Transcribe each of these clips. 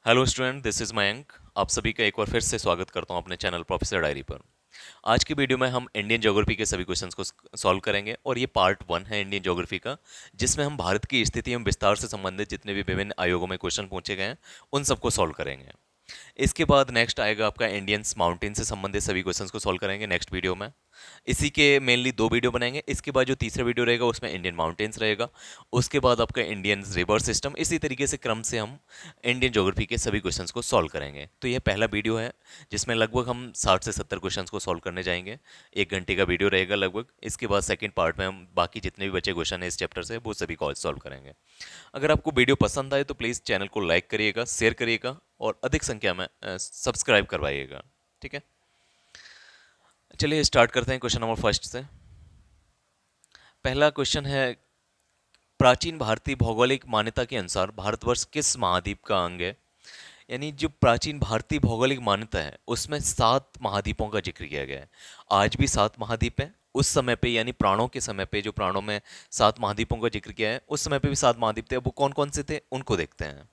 Hello student, this is Mayank. आप सभी का एक बार फिर से स्वागत करता हूं अपने चैनल प्रोफेसर डायरी पर। आज की वीडियो में हम इंडियन ज्योग्राफी के सभी क्वेश्चंस को सॉल्व करेंगे और ये पार्ट 1 है इंडियन ज्योग्राफी का, जिसमें हम भारत की स्थिति एवं विस्तार से संबंधित जितने भी विभिन्न आयोगों में क्वेश्चन पूछे गए हैं उन सबको सॉल्व करेंगे। इसके बाद नेक्स्ट आएगा आपका इंडियंस माउंटेन से संबंधित सभी क्वेश्चंस को सॉल्व करेंगे नेक्स्ट वीडियो में। इसी के मेनली दो वीडियो बनाएंगे। इसके बाद जो तीसरा वीडियो रहेगा उसमें इंडियन माउंटेन्स रहेगा। उसके बाद आपका इंडियन रिवर सिस्टम। इसी तरीके से क्रम से हम इंडियन ज्योग्राफी के सभी क्वेश्चंस को सॉल्व करेंगे। तो यह पहला वीडियो है जिसमें लगभग हम 60 से 70 क्वेश्चंस को सॉल्व करने जाएंगे। 1 घंटे का वीडियो रहेगा लगभग। इसके बाद सेकंड पार्ट में हम बाकी जितने भी बचे क्वेश्चन है इस चैप्टर से वो सभी को सॉल्व करेंगे। अगर आपको वीडियो पसंद आए तो प्लीज़ चैनल को लाइक करिएगा, शेयर करिएगा और अधिक संख्या में सब्सक्राइब करवाइएगा। ठीक है, चलिए स्टार्ट करते हैं क्वेश्चन नंबर फर्स्ट से। पहला क्वेश्चन है, प्राचीन भारतीय भौगोलिक मान्यता के अनुसार भारतवर्ष किस महाद्वीप का अंग है? यानी जो प्राचीन भारतीय भौगोलिक मान्यता है उसमें 7 महाद्वीपों का जिक्र किया गया है। आज भी 7 महाद्वीप हैं। उस समय पे यानी प्राणों के समय पे जो प्राणों में 7 महाद्वीपों का जिक्र किया है उस समय पे भी 7 महाद्वीप थे। अब वो कौन कौन से थे उनको देखते हैं।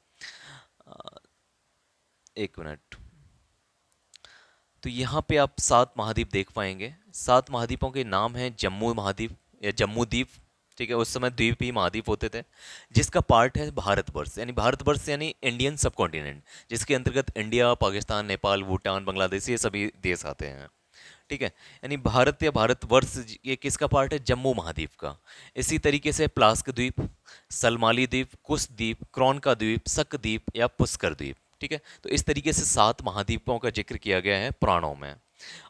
अ, एक मिनट। तो यहाँ पे आप 7 महाद्वीप देख पाएंगे। 7 महाद्वीपों के नाम हैं जम्मू महाद्वीप या जम्मू द्वीप। ठीक है, उस समय द्वीप ही महाद्वीप होते थे। जिसका पार्ट है भारतवर्ष यानी इंडियन सब कॉन्टिनेंट, जिसके अंतर्गत इंडिया, पाकिस्तान, नेपाल, भूटान, बांग्लादेश ये सभी देश आते हैं। ठीक है, यानी भारत या भारतवर्ष ये किसका पार्ट है? जम्मू महाद्वीप का। इसी तरीके से प्लास्क द्वीप, सलमाली द्वीप, कुश द्वीप, क्रोन का द्वीप, शक द्वीप या पुष्कर द्वीप। ठीक है, तो इस तरीके से 7 महाद्वीपों का जिक्र किया गया है पुराणों में।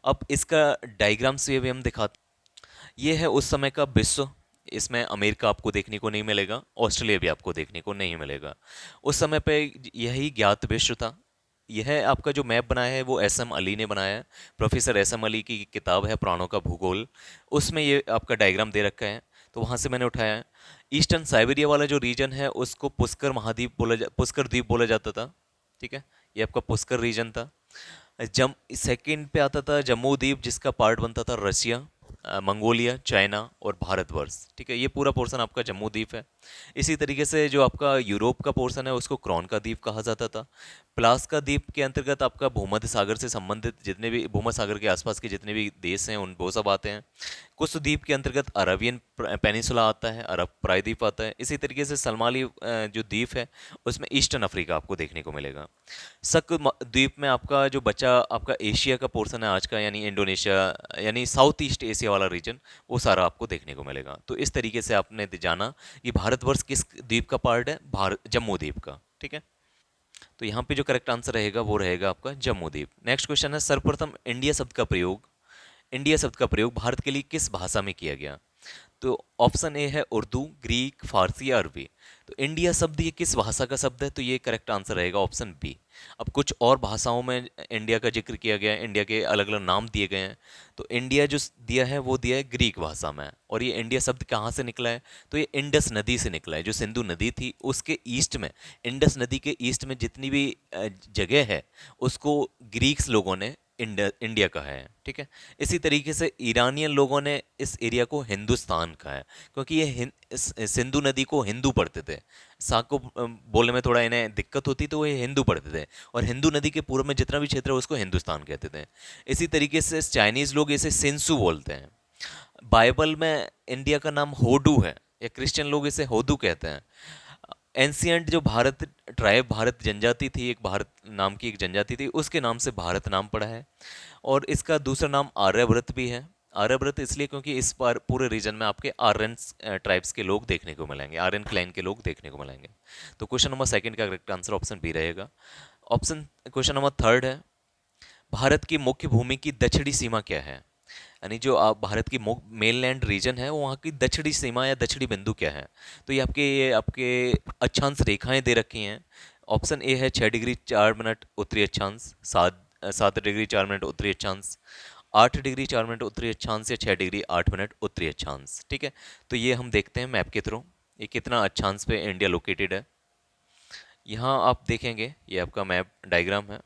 अब इसका डायग्राम से भी हम दिखाते। ये है उस समय का विश्व। इसमें अमेरिका आपको देखने को नहीं मिलेगा, ऑस्ट्रेलिया भी आपको देखने को नहीं मिलेगा। उस समय पे यही ज्ञात विश्व था। यह आपका जो मैप बनाया है वो एस एम अली ने बनाया है। प्रोफेसर एस एम अली की किताब है प्राणों का भूगोल, उसमें ये आपका डायग्राम दे रखा है। तो वहाँ से मैंने उठाया है। ईस्टर्न साइबेरिया वाला जो रीजन है उसको पुष्कर द्वीप बोला जाता था। ठीक है, ये आपका पुष्कर रीजन था। जम सेकंड पे आता था जम्मू द्वीप, जिसका पार्ट बनता था रसिया, मंगोलिया, चाइना और भारतवर्ष। ठीक है, ये पूरा पोर्शन आपका जम्मू द्वीप है। इसी तरीके से जो आपका यूरोप का पोर्शन है उसको क्रोन का द्वीप कहा जाता था। प्लास का द्वीप के अंतर्गत आपका भूमध्य सागर से संबंधित जितने भी भूमध्य सागर के आसपास के जितने भी देश हैं उन वो सब आते हैं। कुछ द्वीप के अंतर्गत अरबियन पेनिसुला आता है, अरब प्रायद्वीप आता है। इसी तरीके से सलमाली जो द्वीप है उसमें ईस्टर्न अफ्रीका आपको देखने को मिलेगा। द्वीप में आपका जो बचा आपका एशिया का पोर्शन है आज का, यानी इंडोनेशिया यानी साउथ ईस्ट एशिया वाला रीजन, वो सारा आपको देखने को मिलेगा। तो इस तरीके से आपने जाना कि भारतवर्ष किस द्वीप का पार्ट है, भारत जम्मू द्वीप का। ठीक है, तो यहाँ पे जो करेक्ट आंसर रहेगा वो रहेगा आपका जम्मू द्वीप। नेक्स्ट क्वेश्चन है, सर्वप्रथम इंडिया शब्द का प्रयोग भारत के लिए किस भाषा में किया गया? तो ऑप्शन ए है उर्दू, ग्रीक, फारसी या अरबी। तो इंडिया शब्द ये किस भाषा का शब्द है? तो ये करेक्ट आंसर रहेगा ऑप्शन बी। अब कुछ और भाषाओं में इंडिया का जिक्र किया गया है, इंडिया के अलग अलग नाम दिए गए हैं। तो इंडिया जो दिया है वो दिया है ग्रीक भाषा में। और ये इंडिया शब्द कहाँ से निकला है? तो ये इंडस नदी से निकला है। जो सिंधु नदी थी उसके ईस्ट में, इंडस नदी के ईस्ट में जितनी भी जगह है उसको ग्रीक्स लोगों ने इंडिया कहा है। ठीक है, इसी तरीके से ईरानियन लोगों ने इस एरिया को हिंदुस्तान कहा है, क्योंकि ये इस सिंधु नदी को हिंदू पढ़ते थे। सा को बोलने में थोड़ा इन्हें दिक्कत होती तो ये हिंदू पढ़ते थे, और हिंदू नदी के पूर्व में जितना भी क्षेत्र है उसको हिंदुस्तान कहते थे। इसी तरीके से चाइनीज लोग इसे सिंसु बोलते हैं। बाइबल में इंडिया का नाम होडू है, या क्रिश्चियन लोग इसे होदू कहते हैं। एंशियंट जो भारत ट्राइब, भारत जनजाति थी, एक भारत नाम की एक जनजाति थी, उसके नाम से भारत नाम पड़ा है। और इसका दूसरा नाम आर्यव्रत भी है। आर्यव्रत इसलिए क्योंकि इस बार पूरे रीजन में आपके आर्यन ट्राइब्स के लोग देखने को मिलेंगे, आर्यन क्लाइन के लोग देखने को मिलेंगे। तो क्वेश्चन नंबर सेकंड का करेक्ट आंसर ऑप्शन बी रहेगा। ऑप्शन क्वेश्चन नंबर थर्ड है, भारत की मुख्य भूमि की दक्षिणी सीमा क्या है? यानी जो आप भारत की मेनलैंड रीजन है वहाँ की दक्षिणी सीमा या दक्षिणी बिंदु क्या है? तो ये आपके अक्षांश रेखाएं दे रखी हैं। ऑप्शन ए है 6 डिग्री 4 मिनट उत्तरी अक्षांश, 7 डिग्री 4 मिनट उत्तरी अक्षांश, 8 डिग्री 4 मिनट उत्तरी अक्षांश या 6 डिग्री 8 मिनट उत्तरी अक्षांश। ठीक है, तो ये हम देखते हैं मैप के थ्रू ये कितना अक्षांश पे इंडिया लोकेटेड है। यहाँ आप देखेंगे ये आपका मैप डायग्राम है।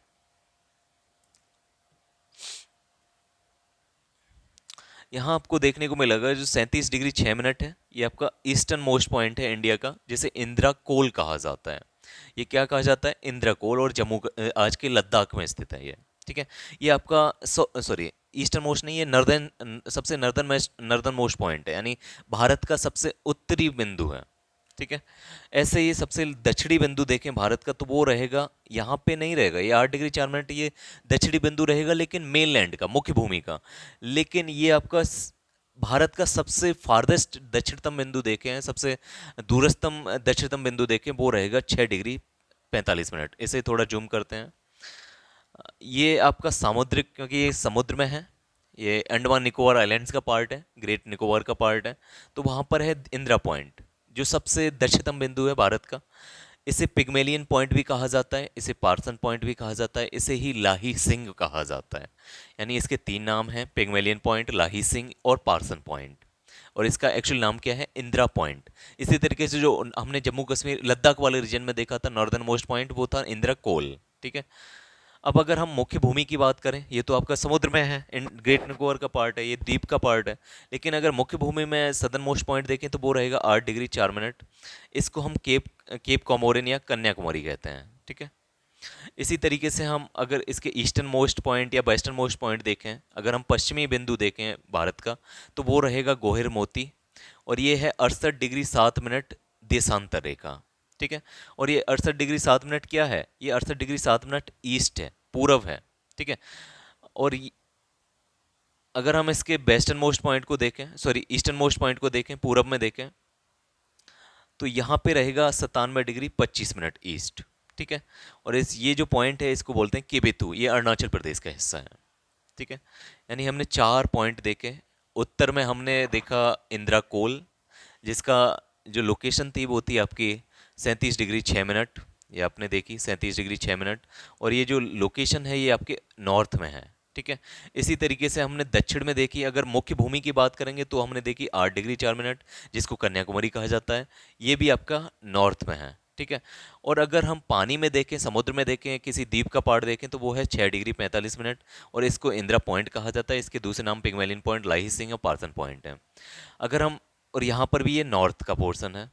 यहाँ आपको देखने को मिलेगा जो 37 डिग्री 6 मिनट है, ये आपका ईस्टर्न मोस्ट पॉइंट है इंडिया का, जिसे इंदिरा कोल कहा जाता है। ये क्या कहा जाता है, इंद्रकोल, और आज के लद्दाख में स्थित है ये। ठीक है, ये आपका सॉरी ईस्टर्न मोस्ट नहीं, ये नर्दर्न, सबसे नर्दर्न मोस्ट पॉइंट है, यानी भारत का सबसे उत्तरी बिंदु है। ठीक है, ऐसे ही सबसे दक्षिणी बिंदु देखें भारत का, तो वो रहेगा, यहाँ पे नहीं रहेगा ये 8 डिग्री 4 मिनट, ये दक्षिणी बिंदु रहेगा लेकिन मेनलैंड का, मुख्य भूमि का। लेकिन ये आपका भारत का सबसे फार्देस्ट दक्षिणतम बिंदु देखें हैं, सबसे दूरस्थम दक्षिणतम बिंदु देखें, वो रहेगा 6 डिग्री 45 मिनट। इसे थोड़ा जूम करते हैं। ये आपका सामुद्रिक, क्योंकि ये समुद्र में है, ये अंडमान निकोबार आइलैंड्स का पार्ट है, ग्रेट निकोबार का पार्ट है, तो वहाँ पर है इंदिरा पॉइंट, जो सबसे दक्षिणतम बिंदु है भारत का। इसे पिग्मेलियन पॉइंट भी कहा जाता है, इसे पार्सन पॉइंट भी कहा जाता है, इसे ही लाही सिंह कहा जाता है। यानी इसके 3 नाम हैं, पिग्मेलियन पॉइंट, लाही सिंह और पार्सन पॉइंट। और इसका एक्चुअल नाम क्या है, इंदिरा पॉइंट। इसी तरीके से जो हमने जम्मू कश्मीर लद्दाख वाले रीजन में देखा था नॉर्दर्न मोस्ट पॉइंट, वो था इंदिरा कोल। ठीक है, अब अगर हम मुख्य भूमि की बात करें, ये तो आपका समुद्र में है, ग्रेट निकोबार का पार्ट है, ये द्वीप का पार्ट है। लेकिन अगर मुख्य भूमि में सदर्न मोस्ट पॉइंट देखें तो वो रहेगा 8 डिग्री 4 मिनट। इसको हम केप केप कॉमोरिन या कन्याकुमारी कहते हैं। ठीक है, इसी तरीके से हम अगर इसके ईस्टर्न मोस्ट पॉइंट या वेस्टर्न मोस्ट पॉइंट देखें, अगर हम पश्चिमी बिंदु देखें भारत का, तो वो रहेगा गोहिर मोती, और ये है 68 डिग्री 7 मिनट देशांतर रेखा। ठीक है, और ये 68 डिग्री 7 मिनट क्या है, ये 68 डिग्री 7 मिनट ईस्ट है, पूरब है। ठीक है, और अगर हम इसके वेस्टर्न मोस्ट पॉइंट को देखें, सॉरी ईस्टर्न मोस्ट पॉइंट को देखें, पूरब में देखें, तो यहाँ पे रहेगा 97 डिग्री 25 मिनट ईस्ट। ठीक है, और ये जो पॉइंट है इसको बोलते हैं केबेतु, ये अरुणाचल प्रदेश का हिस्सा है। ठीक है, यानी हमने 4 पॉइंट देखे। उत्तर में हमने देखा इंदिरा कोल, जिसका जो लोकेशन थी वो थी आपकी 37 डिग्री 6 मिनट, ये आपने देखी 37 डिग्री 6 मिनट। और ये जो लोकेशन है ये आपके नॉर्थ में है। ठीक है, इसी तरीके से हमने दक्षिण में देखी, अगर मुख्य भूमि की बात करेंगे तो हमने देखी 8 डिग्री 4 मिनट, जिसको कन्याकुमारी कहा जाता है, ये भी आपका नॉर्थ में है। ठीक है, और अगर हम पानी में देखें, समुद्र में देखें, किसी द्वीप का पार्ट देखें, तो वो है 6 डिग्री 45 मिनट, और इसको इंदिरा पॉइंट कहा जाता है। इसके दूसरे नाम पिग्मेलियन पॉइंट, लाही सिंह और पार्सन पॉइंट है। अगर हम, और यहाँ पर भी ये नॉर्थ का पोर्शन है।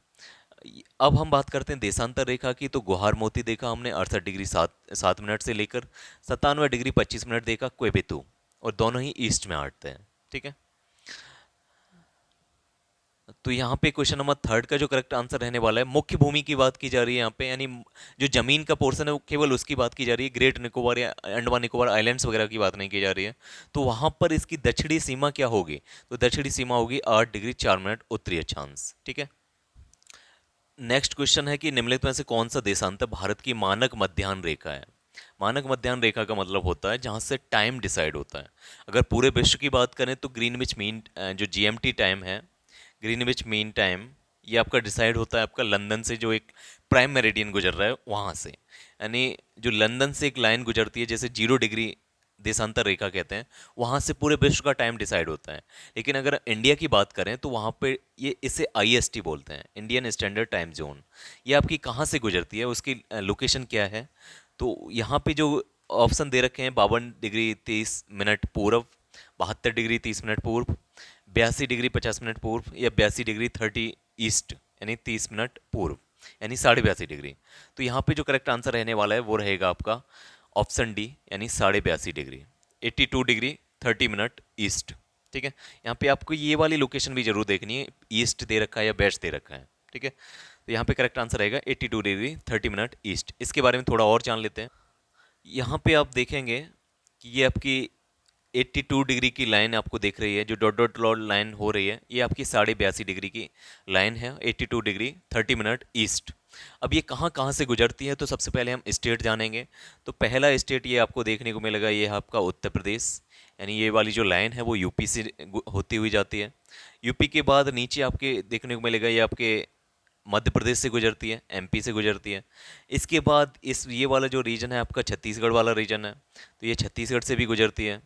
अब हम बात करते हैं देशांतर रेखा की, तो गुहार मोती देखा हमने 68 डिग्री 7 मिनट से लेकर 97 डिग्री 25 मिनट देखा क्वेबेतु, और दोनों ही ईस्ट में आते हैं। ठीक है, तो यहाँ पे क्वेश्चन नंबर 3 का जो करेक्ट आंसर रहने वाला है, मुख्य भूमि की बात की जा रही है यहाँ पे, यानी जो जमीन का पोर्शन है वो केवल उसकी बात की जा रही है, ग्रेट निकोबार या अंडमान निकोबार आइलैंड्स वगैरह की बात नहीं की जा रही है। तो वहाँ पर इसकी दक्षिणी सीमा क्या होगी, तो दक्षिणी सीमा होगी 8 डिग्री 4 मिनट उत्तरी अक्षांश। ठीक है, नेक्स्ट क्वेश्चन है कि निम्नलिखित में से कौन सा देशांतर भारत की मानक मध्याह्न रेखा है। मानक मध्याह्न रेखा का मतलब होता है जहां से टाइम डिसाइड होता है। अगर पूरे विश्व की बात करें तो ग्रीनविच मीन जो जीएमटी टाइम है, ग्रीनविच मीन टाइम, ये आपका डिसाइड होता है आपका लंदन से, जो एक प्राइम मेरिडियन गुजर रहा है वहाँ से। यानी जो लंदन से एक लाइन गुजरती है, जैसे 0 डिग्री देशांतर रेखा कहते हैं, वहाँ से पूरे विश्व का टाइम डिसाइड होता है। लेकिन अगर इंडिया की बात करें तो वहाँ पे ये इसे आईएसटी बोलते हैं, इंडियन स्टैंडर्ड टाइम जोन। ये आपकी कहाँ से गुजरती है, उसकी लोकेशन क्या है, तो यहाँ पे जो ऑप्शन दे रखे हैं, 52 डिग्री 30 मिनट पूर्व, 72 डिग्री 30 मिनट पूर्व, 82 डिग्री 50 मिनट पूर्व, या 82 डिग्री 30 ईस्ट, यानी 30 मिनट पूर्व, यानी 82.5 डिग्री। तो यहाँ पे जो करेक्ट आंसर रहने वाला है वो रहेगा आपका ऑप्शन डी, यानी 82.5 डिग्री, 82 डिग्री 30 मिनट ईस्ट। ठीक है, यहाँ पे आपको ये वाली लोकेशन भी जरूर देखनी है, ईस्ट दे रखा है या वेस्ट दे रखा है। ठीक है, तो यहाँ पे करेक्ट आंसर रहेगा 82 डिग्री 30 मिनट ईस्ट। इसके बारे में थोड़ा और जान लेते हैं। यहाँ पे आप देखेंगे कि ये आपकी 82 डिग्री की लाइन आपको दिख रही है, जो डॉट डॉट डॉट लाइन हो रही है, ये आपकी 82.5 डिग्री की लाइन है, 82 डिग्री 30 मिनट ईस्ट। अब ये कहाँ कहाँ से गुजरती है, तो सबसे पहले हम स्टेट जानेंगे। तो पहला स्टेट ये आपको देखने को मिलेगा, ये है आपका उत्तर प्रदेश, यानी ये वाली जो लाइन है वो यूपी से होती हुई जाती है। यूपी के बाद नीचे आपके देखने को मिलेगा, ये आपके मध्य प्रदेश से गुजरती है, एमपी से गुजरती है। इसके बाद ये वाला जो रीजन है आपका छत्तीसगढ़ वाला रीजन है, तो ये छत्तीसगढ़ से भी गुजरती है।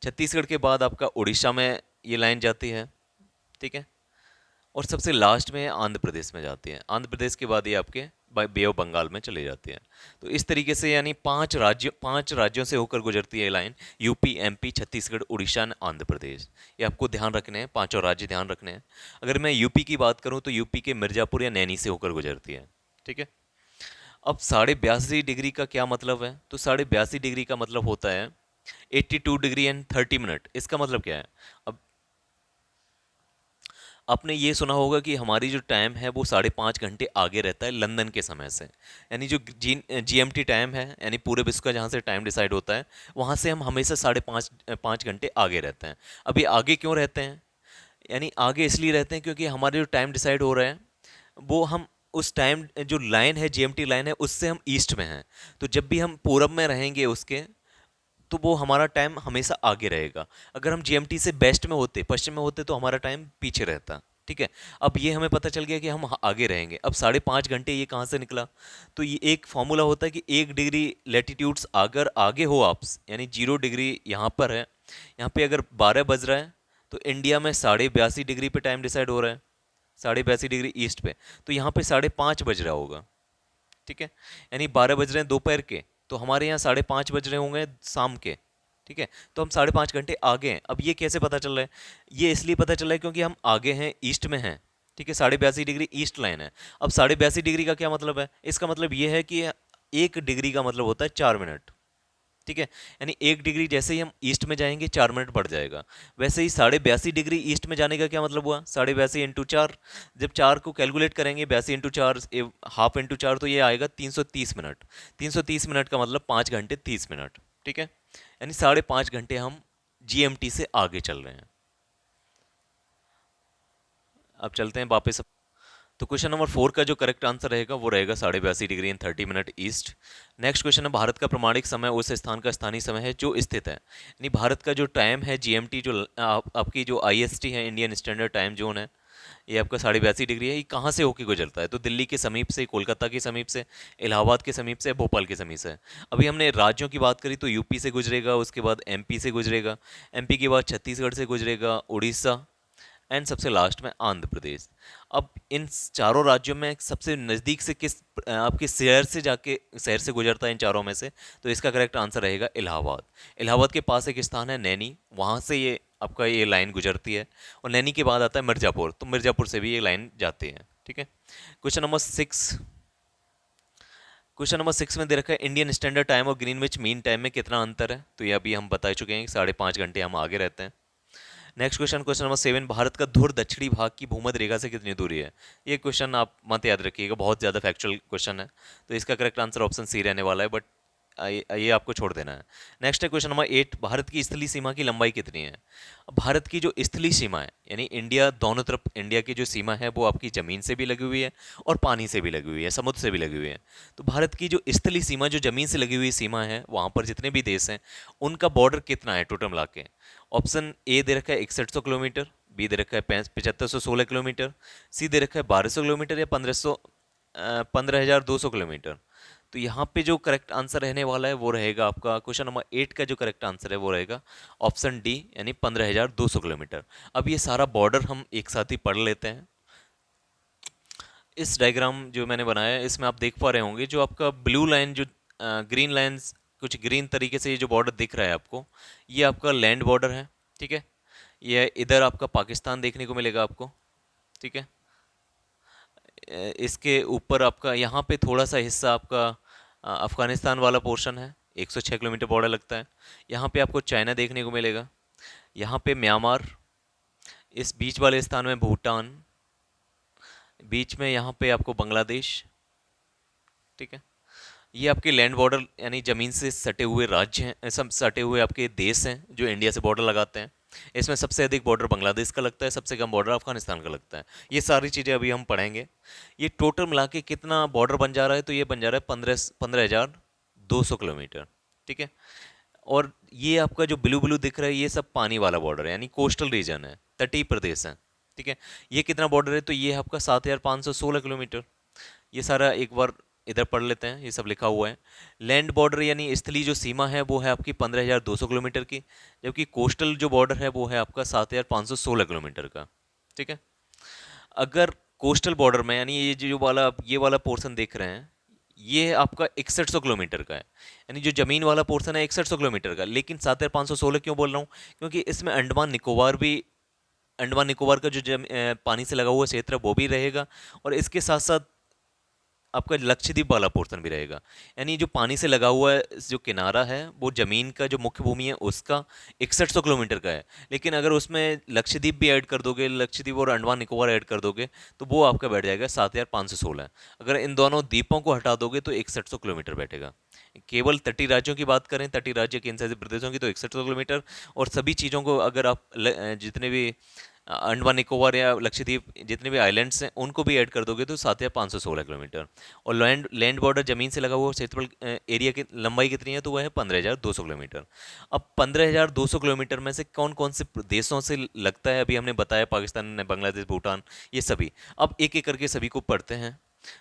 छत्तीसगढ़ के बाद आपका उड़ीसा में ये लाइन जाती है। ठीक है, और सबसे लास्ट में आंध्र प्रदेश में जाती है। आंध्र प्रदेश के बाद ये आपके बे ऑफ बंगाल में चले जाती है। तो इस तरीके से यानी 5 राज्यों से होकर गुजरती है line, UP, MP, Chhattisgarh, Orissa और आंध्र प्रदेश। ये आपको ध्यान रखने हैं, पांचों राज्य ध्यान रखने हैं। अगर मैं यूपी की बात करूं तो यूपी के मिर्जापुर या नैनी से होकर गुजरती है। ठीक है, अब 82.5 डिग्री का क्या मतलब है? तो 82.5 डिग्री का मतलब होता है 82 डिग्री एंड 30 मिनट। इसका मतलब क्या है? अब आपने ये सुना होगा कि हमारी जो टाइम है वो 5.5 घंटे आगे रहता है लंदन के समय से। यानी जो जीएमटी टाइम है, यानी पूरे विश्व का जहाँ से टाइम डिसाइड होता है, वहाँ से हम हमेशा 5.5 घंटे आगे रहते हैं। अब ये आगे क्यों रहते हैं? यानी आगे इसलिए रहते हैं क्योंकि हमारे जो टाइम डिसाइड हो रहा है वो हम उस टाइम जो लाइन है, जीएमटी लाइन है, उससे हम ईस्ट में हैं। तो जब भी हम पूरब में रहेंगे उसके, तो वो हमारा टाइम हमेशा आगे रहेगा। अगर हम जीएमटी से वेस्ट में होते, पश्चिम में होते, तो हमारा टाइम पीछे रहता। ठीक है। अब ये हमें पता चल गया कि हम आगे रहेंगे। अब 5.5 घंटे ये कहाँ से निकला? तो ये एक फॉर्मूला होता है कि 1 डिग्री लेटीट्यूड्स अगर आगे हो आप, यानी 0 डिग्री यहाँ पर है, यहाँ पे अगर 12 बज रहा है, तो इंडिया में 82.5 डिग्री पे टाइम डिसाइड हो रहा है, 82.5 डिग्री ईस्ट पे। तो यहाँ पे 5:30 बज रहा होगा। ठीक है। यानी 12 बज रहे हैं दोपहर के, तो हमारे यहाँ 5:30 बज रहे होंगे शाम के। ठीक है। तो हम 5.5 घंटे आगे हैं। अब ये कैसे पता चल रहा है? ये इसलिए पता चल रहा है क्योंकि हम आगे हैं, ईस्ट में हैं। ठीक है। 82.5 डिग्री ईस्ट लाइन है। अब 82.5 डिग्री का क्या मतलब है? इसका मतलब ये है कि 1 डिग्री का मतलब होता है 4 मिनट। ठीक है। यानी 1 डिग्री जैसे ही हम ईस्ट में जाएंगे 4 मिनट बढ़ जाएगा। वैसे ही 82.5 डिग्री ईस्ट में जाने का क्या मतलब हुआ? 82.5 इंटू 4। जब 4 को कैलकुलेट करेंगे, 82 इंटू 4, हाफ इंटू 4, तो ये आएगा 330 मिनट। 330 मिनट का मतलब 5 घंटे 30 मिनट। ठीक है। यानी 5.5 घंटे हम जीएमटी से आगे चल रहे हैं। अब चलते हैं वापस। तो क्वेश्चन नंबर 4 का जो करेक्ट आंसर रहेगा वो रहेगा 82.5 degree and 30 minute east. Next question है, भारत का प्रमाणिक समय उस स्थान का स्थानीय समय है जो स्थित है। यानी भारत का जो टाइम है जीएमटी, जो आपकी जो आईएसटी है, इंडियन स्टैंडर्ड टाइम जोन है, ये आपका 82.5 डिग्री है। ये कहाँ से होके गुजरता है? तो दिल्ली के समीप से, कोलकाता के समीप से, इलाहाबाद के समीप से, भोपाल के समीप से। अभी हमने राज्यों की बात करी तो यूपी से गुजरेगा, उसके बाद एमपी से गुजरेगा, एमपी के बाद छत्तीसगढ़ से गुजरेगा, उड़ीसा, एंड सबसे लास्ट में आंध्र प्रदेश। अब इन चारों राज्यों में सबसे नज़दीक से किस आपके शहर से जाके, शहर से गुजरता है इन चारों में से? तो इसका करेक्ट आंसर रहेगा इलाहाबाद। इलाहाबाद के पास एक स्थान है नैनी, वहाँ से ये आपका ये लाइन गुजरती है। और नैनी के बाद आता है मिर्ज़ापुर, तो मिर्ज़ापुर से भी ये लाइन जाती है। ठीक है। क्वेश्चन नंबर 6 में दे रखा है इंडियन स्टैंडर्ड टाइम और ग्रीनविच मीन टाइम में कितना अंतर है? तो ये अभी हम बता चुके हैं कि 5.5 घंटे हम आगे रहते हैं। Next question, question number 7, Bharat का धुर दक्षिणी भाग की भूमध्य रेखा से कितनी दूरी है? ये क्वेश्चन आप मत याद रखिएगा, बहुत ज़्यादा फैक्चुअल क्वेश्चन है। तो इसका करेक्ट आंसर ऑप्शन सी रहने वाला है, बट ये आपको छोड़ देना है। नेक्स्ट है क्वेश्चन नंबर 8, भारत की स्थलीय सीमा की लंबाई कितनी है? अब भारत की जो स्थलीय सीमा है, यानी इंडिया दोनों तरफ, इंडिया की जो सीमा है वो आपकी ज़मीन से भी लगी हुई है और पानी से भी लगी हुई है, समुद्र से भी लगी हुई है। तो भारत की जो स्थलीय सीमा, जो ज़मीन से लगी हुई सीमा है, वहाँ पर जितने भी देश हैं उनका बॉर्डर कितना है टोटल मिला के? ऑप्शन ए दे रखा है 6100 किलोमीटर, बी दे रखा है 7516 किलोमीटर, सी दे रखा है 1200 किलोमीटर, या 15,200 किलोमीटर। तो यहाँ पे जो करेक्ट आंसर रहने वाला है वो रहेगा आपका, क्वेश्चन नंबर 8 का जो करेक्ट आंसर है वो रहेगा ऑप्शन डी, यानी 15,200 किलोमीटर। अब ये सारा बॉर्डर हम एक साथ ही पढ़ लेते हैं। इस डायग्राम जो मैंने बनाया है इसमें आप देख पा रहे होंगे, जो आपका ब्लू लाइन, जो ग्रीन लाइंस, कुछ ग्रीन तरीके से ये जो बॉर्डर दिख रहा है आपको, ये आपका लैंड बॉर्डर है। ठीक है। ये इधर आपका पाकिस्तान देखने को मिलेगा आपको। ठीक है। इसके ऊपर आपका यहाँ पे थोड़ा सा हिस्सा आपका अफगानिस्तान वाला पोर्शन है, 106 किलोमीटर बॉर्डर लगता है। यहाँ पे आपको चाइना देखने को मिलेगा, यहाँ पे म्यांमार, इस बीच वाले स्थान में भूटान, बीच में यहाँ पे आपको बांग्लादेश। ठीक है। ये आपके लैंड बॉर्डर, यानी ज़मीन से सटे हुए राज्य हैं, सब सटे हुए आपके देश हैं जो इंडिया से बॉर्डर लगाते हैं। इसमें सबसे अधिक बॉर्डर बांग्लादेश का लगता है, सबसे कम बॉर्डर अफगानिस्तान का लगता है। ये सारी चीज़ें अभी हम पढ़ेंगे। ये टोटल मिला के कितना बॉर्डर बन जा रहा है? तो ये बन जा रहा है 15,200 किलोमीटर। ठीक है। और ये आपका जो ब्लू ब्लू दिख रहा है, ये सब पानी वाला बॉर्डर है, यानी कोस्टल रीजन है, तटीय प्रदेश है। ठीक है। ये कितना बॉर्डर है? तो ये आपका 7,516 किलोमीटर। ये सारा एक बार इधर पढ़ लेते हैं, ये सब लिखा हुआ है। लैंड बॉर्डर यानी स्थलीय जो सीमा है वो है आपकी 15,200 किलोमीटर की, जबकि कोस्टल जो बॉर्डर है वो है आपका 7,516 किलोमीटर का। ठीक है। अगर कोस्टल बॉर्डर में, यानी ये वाला पोर्शन देख रहे हैं, ये आपका 6100 किलोमीटर का है। यानी जो जमीन वाला पोर्शन है 6100 किलोमीटर का, लेकिन 7,516 क्यों बोल रहा हूँ? क्योंकि इसमें अंडमान निकोबार भी, अंडमान निकोबार का जो पानी से लगा हुआ क्षेत्र है वो भी रहेगा, और इसके साथ साथ आपका लक्षद्वीप वाला पोर्शन भी रहेगा। यानी जो पानी से लगा हुआ है जो किनारा है वो ज़मीन का जो मुख्य भूमि है उसका 6100 किलोमीटर का है। लेकिन अगर उसमें लक्षद्वीप भी ऐड कर दोगे, लक्षद्वीप और अंडमान निकोबार ऐड कर दोगे, तो वो आपका बैठ जाएगा 7516। अगर इन दोनों द्वीपों को हटा दोगे तो 6100 किलोमीटर बैठेगा। केवल तटीय राज्यों की बात करें, तटीय राज्य केंद्र शासित प्रदेशों की, तो 6100 किलोमीटर। और सभी चीज़ों को अगर आप जितने भी अंडमान निकोबार या लक्षद्वीप जितने भी आइलैंड्स हैं उनको भी ऐड कर दोगे तो 7516 किलोमीटर। और लैंड लैंड बॉर्डर जमीन से लगा हुआ क्षेत्रफल एरिया की लंबाई कितनी है, तो वह है 15200 किलोमीटर। अब 15200 किलोमीटर में से कौन कौन से देशों से लगता है, अभी हमने बताया पाकिस्तान, बांग्लादेश, भूटान, ये सभी। अब एक एक करके सभी को पढ़ते हैं।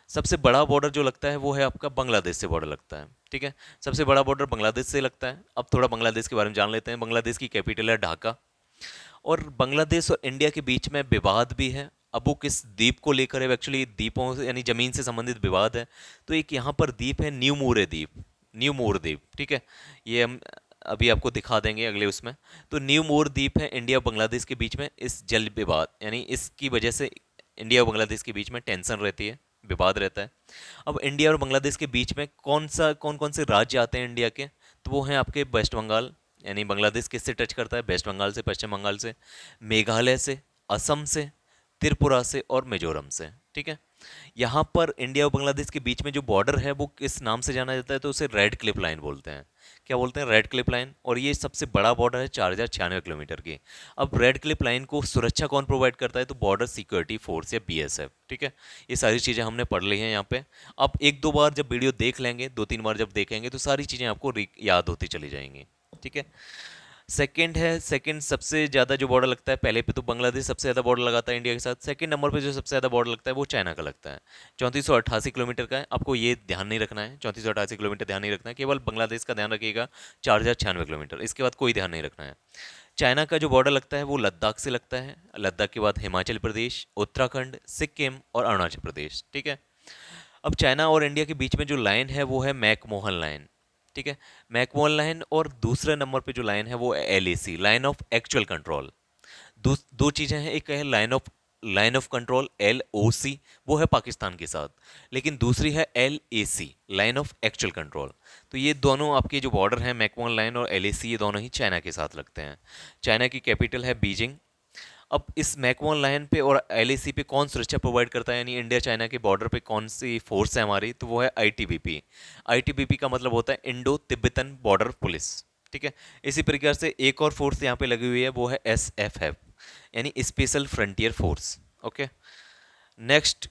सबसे बड़ा बॉर्डर जो लगता है वो है आपका बांग्लादेश से बॉर्डर लगता है, ठीक है। सबसे बड़ा बॉर्डर बांग्लादेश से लगता है। अब थोड़ा बांग्लादेश के बारे में जान लेते हैं। बांग्लादेश की कैपिटल है ढाका। और बांग्लादेश और इंडिया के बीच में विवाद भी है। अब वो किस द्वीप को लेकर है, एक्चुअली द्वीपों से यानी जमीन से संबंधित विवाद है। तो एक यहाँ पर द्वीप है न्यू मोरे द्वीप, न्यू मोर द्वीप, ठीक है। ये हम अभी आपको दिखा देंगे अगले उसमें। तो न्यू मोर द्वीप है इंडिया और बांग्लादेश के बीच में। इस जल विवाद यानी इसकी वजह से इंडिया और बांग्लादेश के बीच में टेंशन रहती है, विवाद रहता है। अब इंडिया और बांग्लादेश के बीच में कौन कौन से राज्य आते हैं इंडिया के, तो वो हैं आपके वेस्ट बंगाल, यानी बांग्लादेश किससे टच करता है, वेस्ट बंगाल से, पश्चिम बंगाल से, मेघालय से, असम से, त्रिपुरा से और मिजोरम से, ठीक है। यहाँ पर इंडिया और बांग्लादेश के बीच में जो बॉर्डर है वो किस नाम से जाना जाता है, तो उसे रेड क्लिफ लाइन बोलते हैं। क्या बोलते हैं, रेड क्लिफ लाइन। और ये सबसे बड़ा बॉर्डर है 4096 किलोमीटर की। अब रेड क्लिफ लाइन को सुरक्षा कौन प्रोवाइड करता है, तो बॉर्डर सिक्योरिटी फोर्स या बीएसएफ, ठीक है। ये सारी चीज़ें हमने पढ़ ली हैं यहाँ पे। आप एक दो बार जब वीडियो देख लेंगे, दो तीन बार जब देखेंगे, तो सारी चीज़ें आपको याद होती चली जाएंगी, ठीक है। सेकंड है, सेकंड सबसे ज़्यादा जो बॉर्डर लगता है, पहले पे तो बांग्लादेश सबसे ज़्यादा बॉर्डर लगाता है इंडिया के साथ। सेकंड नंबर पे जो सबसे ज़्यादा बॉर्डर लगता है वो चाइना का लगता है। 3488 किलोमीटर का है। आपको ये ध्यान नहीं रखना है, 3488 किलोमीटर ध्यान नहीं रखना है, केवल बांग्लादेश का ध्यान रखिएगा 4096 किलोमीटर। इसके बाद कोई ध्यान नहीं रखना है। चाइना का जो बॉर्डर लगता है वो लद्दाख से लगता है। लद्दाख के बाद हिमाचल प्रदेश, उत्तराखंड, सिक्किम और अरुणाचल प्रदेश, ठीक है। अब चाइना और इंडिया के बीच में जो लाइन है वो है मैकमोहन लाइन, ठीक है। McMahon line. और दूसरे नंबर पे जो लाइन है वो LAC, line of actual control. दो चीज़ें हैं, एक है लाइन ऑफ कंट्रोल एलओसी, वो है पाकिस्तान के साथ। लेकिन दूसरी है LAC, line of actual control. तो ये दोनों आपके जो बॉर्डर हैं, मैकमोहन लाइन और एलएसी, ये दोनों ही चाइना के साथ लगते हैं। चाइना की कैपिटल है बीजिंग। अब इस मैकमोहन लाइन पे और एलएसी पे कौन सुरक्षा प्रोवाइड करता है, यानी इंडिया चाइना के बॉर्डर पे कौन सी फोर्स है हमारी, तो वो है आईटीबीपी। आईटीबीपी का मतलब होता है इंडो तिब्बतन बॉर्डर पुलिस, ठीक है। इसी प्रकार से एक और फोर्स यहाँ पे लगी हुई है, वो है एसएफएफ, यानी special frontier force, okay. Next,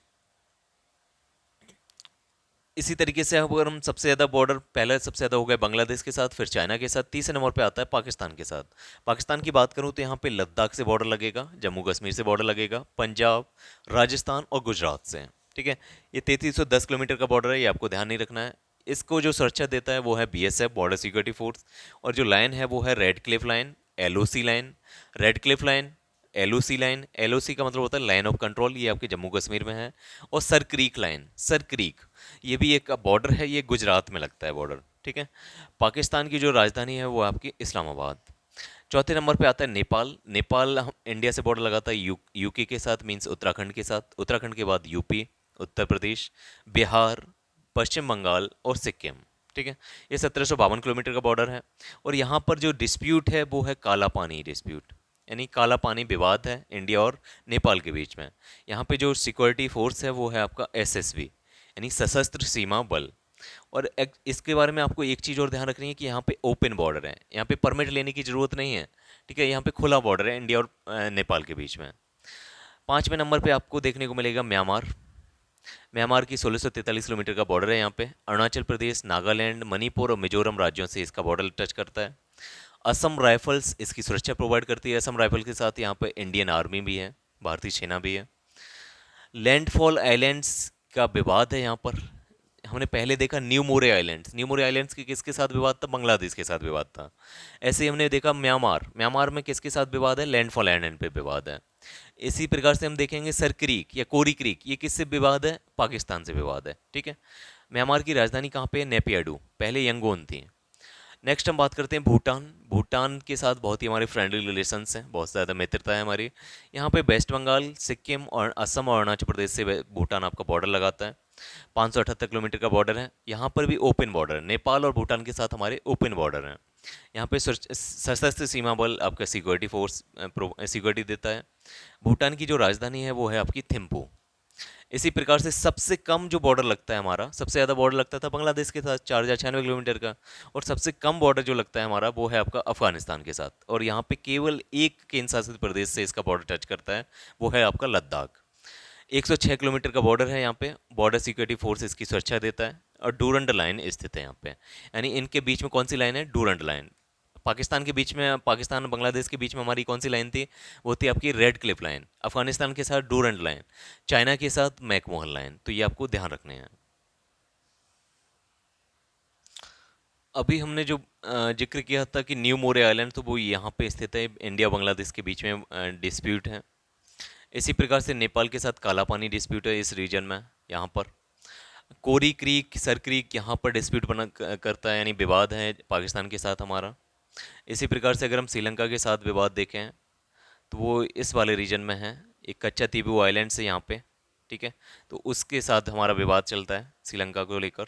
इसी तरीके से अगर हम सबसे ज़्यादा बॉर्डर, पहले सबसे ज़्यादा हो गया बांग्लादेश के साथ, फिर चाइना के साथ, तीसरे नंबर पे आता है पाकिस्तान के साथ। पाकिस्तान की बात करूँ तो यहाँ पे लद्दाख से बॉर्डर लगेगा, जम्मू कश्मीर से बॉर्डर लगेगा, पंजाब, राजस्थान और गुजरात से, ठीक है। ये 3310 किलोमीटर का बॉर्डर है, ये आपको ध्यान नहीं रखना है। इसको जो सुरक्षा देता है वो है बीएसएफ, बॉर्डर सिक्योरिटी फोर्स। और जो लाइन है वो है red Cliff line, LOC line, red Cliff line, LOC line. LOC का मतलब होता है लाइन ऑफ कंट्रोल, ये आपके जम्मू कश्मीर में है। और sir creek line, sir creek, ये भी एक बॉर्डर है, ये गुजरात में लगता है बॉर्डर, ठीक है। पाकिस्तान की जो राजधानी है वो आपकी इस्लामाबाद। चौथे नंबर पे आता है नेपाल। नेपाल इंडिया से बॉर्डर लगाता है यूके के साथ, मीन्स उत्तराखंड के साथ। उत्तराखंड के बाद यूपी, उत्तर प्रदेश, बिहार, पश्चिम बंगाल और सिक्किम, ठीक है। ये 1752 किलोमीटर का बॉर्डर है। और यहाँ पर जो डिस्प्यूट है वो है काला पानी डिस्प्यूट, यानी काला पानी विवाद है इंडिया और नेपाल के बीच में। यहाँ पे जो सिक्योरिटी फोर्स है वो है आपका एसएसबी, यानी सशस्त्र सीमा बल। और इसके बारे में आपको एक चीज़ और ध्यान रखनी है कि यहाँ पे ओपन बॉर्डर है, यहाँ पे परमिट लेने की ज़रूरत नहीं है, ठीक है। यहाँ पे खुला बॉर्डर है इंडिया और नेपाल के बीच में। पाँचवें नंबर पे आपको देखने को मिलेगा म्यांमार। म्यांमार की 1643 किलोमीटर का बॉर्डर है यहाँ पे। अरुणाचल प्रदेश, नागालैंड, मणिपुर और मिजोरम राज्यों से इसका बॉर्डर टच करता है। असम राइफल्स इसकी सुरक्षा प्रोवाइड करती है। असम राइफल के साथ यहाँ पे इंडियन आर्मी भी है, भारतीय सेना भी है। लैंडफॉल आइलैंड्स का विवाद है यहाँ पर। हमने पहले देखा न्यू मोरे आइलैंड्स, न्यू मोरे आइलैंड्स की किसके साथ विवाद था, बांग्लादेश के साथ विवाद था। ऐसे ही हमने देखा म्यांमार, म्यांमार में किसके साथ विवाद है, लैंडफॉल आइलैंड पे विवाद है। इसी प्रकार से हम देखेंगे सर क्रीक या कोरी क्रीक, ये किससे विवाद है, पाकिस्तान से विवाद है, ठीक है। म्यांमार की राजधानी कहाँ पे है, नेपियाडू, पहले यंगोन थी। नेक्स्ट हम बात करते हैं भूटान। भूटान के साथ बहुत ही हमारे फ्रेंडली रिलेशंस हैं, बहुत ज़्यादा मित्रता है हमारी। यहाँ पे वेस्ट बंगाल, सिक्किम और असम और अरुणाचल प्रदेश से भूटान आपका बॉर्डर लगाता है। 578 किलोमीटर का बॉर्डर है। यहाँ पर भी ओपन बॉर्डर है, नेपाल और भूटान के साथ हमारे ओपन बॉर्डर हैं। यहाँ पे सशस्त्र सीमा बल आपका सिक्योरिटी फोर्स सिक्योरिटी देता है। भूटान की जो राजधानी है वो है आपकी थिम्पू। इसी प्रकार से सबसे कम जो बॉर्डर लगता है हमारा, सबसे ज़्यादा बॉर्डर लगता था बांग्लादेश के साथ 4096 किलोमीटर का, और सबसे कम बॉर्डर जो लगता है हमारा वो है आपका अफगानिस्तान के साथ। और यहाँ पे केवल एक केंद्र शासित प्रदेश से इसका बॉर्डर टच करता है, वो है आपका लद्दाख। 106 किलोमीटर का बॉर्डर है यहाँ पे। बॉर्डर सिक्योरिटी फोर्स इसकी सुरक्षा देता है और डूरंड लाइन स्थित है यहाँ पे। यानी इनके बीच में कौन सी लाइन है? Durand line. पाकिस्तान के बीच में, पाकिस्तान और बांग्लादेश के बीच में हमारी कौन सी लाइन थी? वो थी आपकी रेड क्लिफ लाइन। अफगानिस्तान के साथ डूरंड लाइन, चाइना के साथ मैकमोहन लाइन। तो ये आपको ध्यान रखने हैं। अभी हमने जो जिक्र किया था कि न्यू मोरे आइलैंड, तो वो यहाँ पे स्थित है, इंडिया बांग्लादेश के बीच में डिस्प्यूट है। इसी प्रकार से नेपाल के साथ काला पानी डिस्प्यूट है इस रीजन में। यहाँ पर कोरी क्रीक, सर क्रीक, यहाँ पर डिस्प्यूट बना करता है, यानी विवाद है पाकिस्तान के साथ हमारा। इसी प्रकार से अगर हम श्रीलंका के साथ विवाद देखें तो वो इस वाले रीजन में है, एक कच्चा तीबू आइलैंड से यहाँ पे। ठीक है, तो उसके साथ हमारा विवाद चलता है श्रीलंका को लेकर।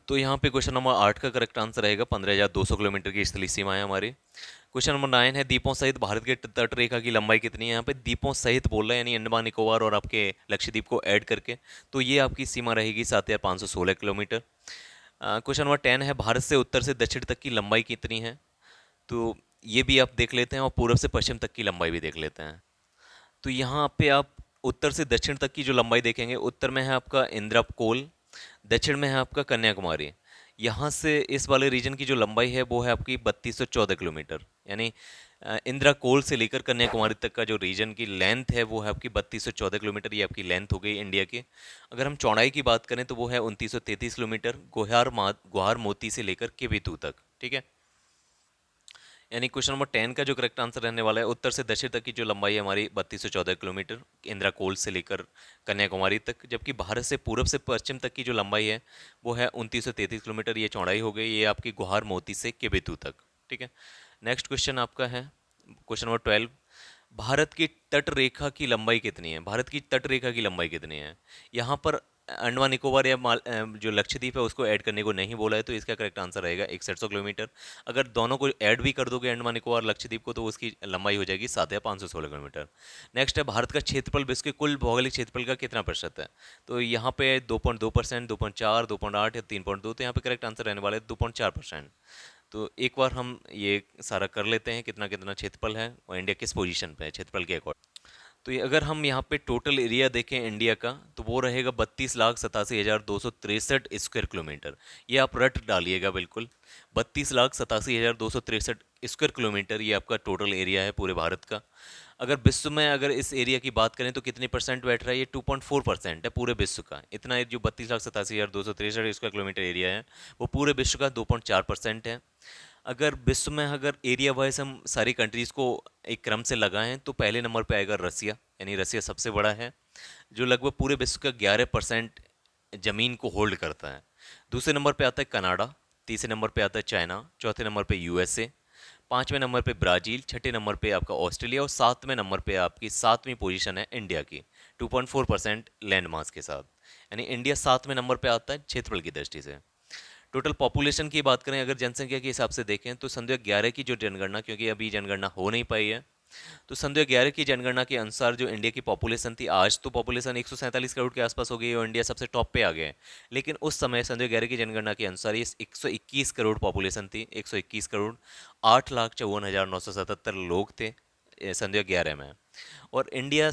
तो यहाँ पे क्वेश्चन नंबर 8 का करेक्ट आंसर रहेगा। 15,200 किलोमीटर की स्थलीय सीमा है हमारी। क्वेश्चन नंबर 9 है, द्वीपों सहित भारत के तट रेखा की लंबाई कितनी है? यहाँ पे द्वीपों सहित बोल रहा है, यानी अंडमान निकोबार और आपके लक्षद्वीप को ऐड करके। तो ये आपकी सीमा रहेगी 7,516 किलोमीटर। क्वेश्चन नंबर 10 है, भारत से उत्तर से दक्षिण तक की लंबाई कितनी है? तो ये भी आप देख लेते हैं, और पूर्व से पश्चिम तक की लंबाई भी देख लेते हैं। तो यहाँ पे आप उत्तर से दक्षिण तक की जो लंबाई देखेंगे, उत्तर में है आपका इंद्रकोल, दक्षिण में है आपका कन्याकुमारी। यहाँ से इस वाले रीजन की जो लंबाई है वो है आपकी 3214 किलोमीटर। यानी इंद्रकोल से लेकर कन्याकुमारी तक का जो रीजन की लेंथ है वो है आपकी 3214 किलोमीटर। ये आपकी लेंथ हो गई इंडिया की। अगर हम चौड़ाई की बात करें तो वो है 2933 किलोमीटर, गुहार मोती से लेकर केबितू तक। ठीक है, यानी क्वेश्चन नंबर 10 का जो करेक्ट आंसर रहने वाला है, उत्तर से दक्षिण तक की जो लंबाई है हमारी 3214 किलोमीटर, इंदिरा कोल से लेकर कन्याकुमारी तक। जबकि भारत से पूर्व से पश्चिम तक की जो लंबाई है वो है 2933 किलोमीटर। ये चौड़ाई हो गई, ये आपकी गुहार मोती से केबितू तक। ठीक है, नेक्स्ट क्वेश्चन आपका है क्वेश्चन नंबर 12। भारत की तट रेखा की लंबाई कितनी है? भारत की तट रेखा की लंबाई कितनी है? यहाँ पर अंडमान निकोबार या जो लक्षद्वीप है उसको ऐड करने को नहीं बोला है, तो इसका करेक्ट आंसर रहेगा 6100 किलोमीटर। अगर दोनों को ऐड भी कर दोगे, अंडमान निकोबार लक्षद्वीप को, तो उसकी लंबाई हो जाएगी 7,516 किलोमीटर। नेक्स्ट है, भारत का क्षेत्रफल विश्व के कुल भौगोलिक क्षेत्रफल का कितना प्रतिशत है? तो यहाँ पे 2.2%, 2.4, 2.8 या 3.2। तो यहाँ पे करेक्ट आंसर रहने वाला है 2.4%। तो एक बार हम ये सारा कर लेते हैं, कितना कितना क्षेत्रफल है और इंडिया किस पोजीशन पे है क्षेत्रफल के अकॉर्डिंग। तो ये अगर हम यहाँ पे टोटल एरिया देखें इंडिया का, तो वो रहेगा 32,87,263 स्क्वायर किलोमीटर। ये आप रट डालिएगा बिल्कुल, 32,87,263 स्क्वायर किलोमीटर ये आपका टोटल एरिया है पूरे भारत का। अगर विश्व में अगर इस एरिया की बात करें तो कितनी परसेंट बैठ रहा है? ये 2.4% है पूरे विश्व का। इतना जो 32,87,263 स्क्वायर किलोमीटर एरिया है वो पूरे विश्व का 2.4% है। अगर विश्व में अगर एरिया वाइज हम सारी कंट्रीज़ को एक क्रम से लगाएं तो पहले नंबर पे आएगा रसिया, यानी रसिया सबसे बड़ा है, जो लगभग पूरे विश्व का 11% ज़मीन को होल्ड करता है। दूसरे नंबर पे आता है कनाडा, तीसरे नंबर पे आता है चाइना, चौथे नंबर पे यूएसए, पाँचवें नंबर पे ब्राज़ील, छठे नंबर पे आपका ऑस्ट्रेलिया, और सातवें नंबर पे आपकी सातवीं पोजीशन है इंडिया की 2.4% लैंड मास के साथ। यानी इंडिया सातवें नंबर पे आता है क्षेत्रफल की दृष्टि से। टोटल पॉपुलेशन की बात करें, अगर जनसंख्या के हिसाब से देखें, तो सन 2011 की जो जनगणना, क्योंकि अभी जनगणना हो नहीं पाई है, तो सन 2011 की जनगणना के अनुसार जो इंडिया की पॉपुलेशन थी, आज तो पॉपुलेशन 147 करोड़ के आसपास हो गई है और इंडिया सबसे टॉप पे आ गया है। लेकिन उस समय सन 2011 की जनगणना के अनुसार ये 121 करोड़ पॉपुलेशन थी, 121 करोड़ 8,54,977 लोग थे सन 2011 में। और इंडिया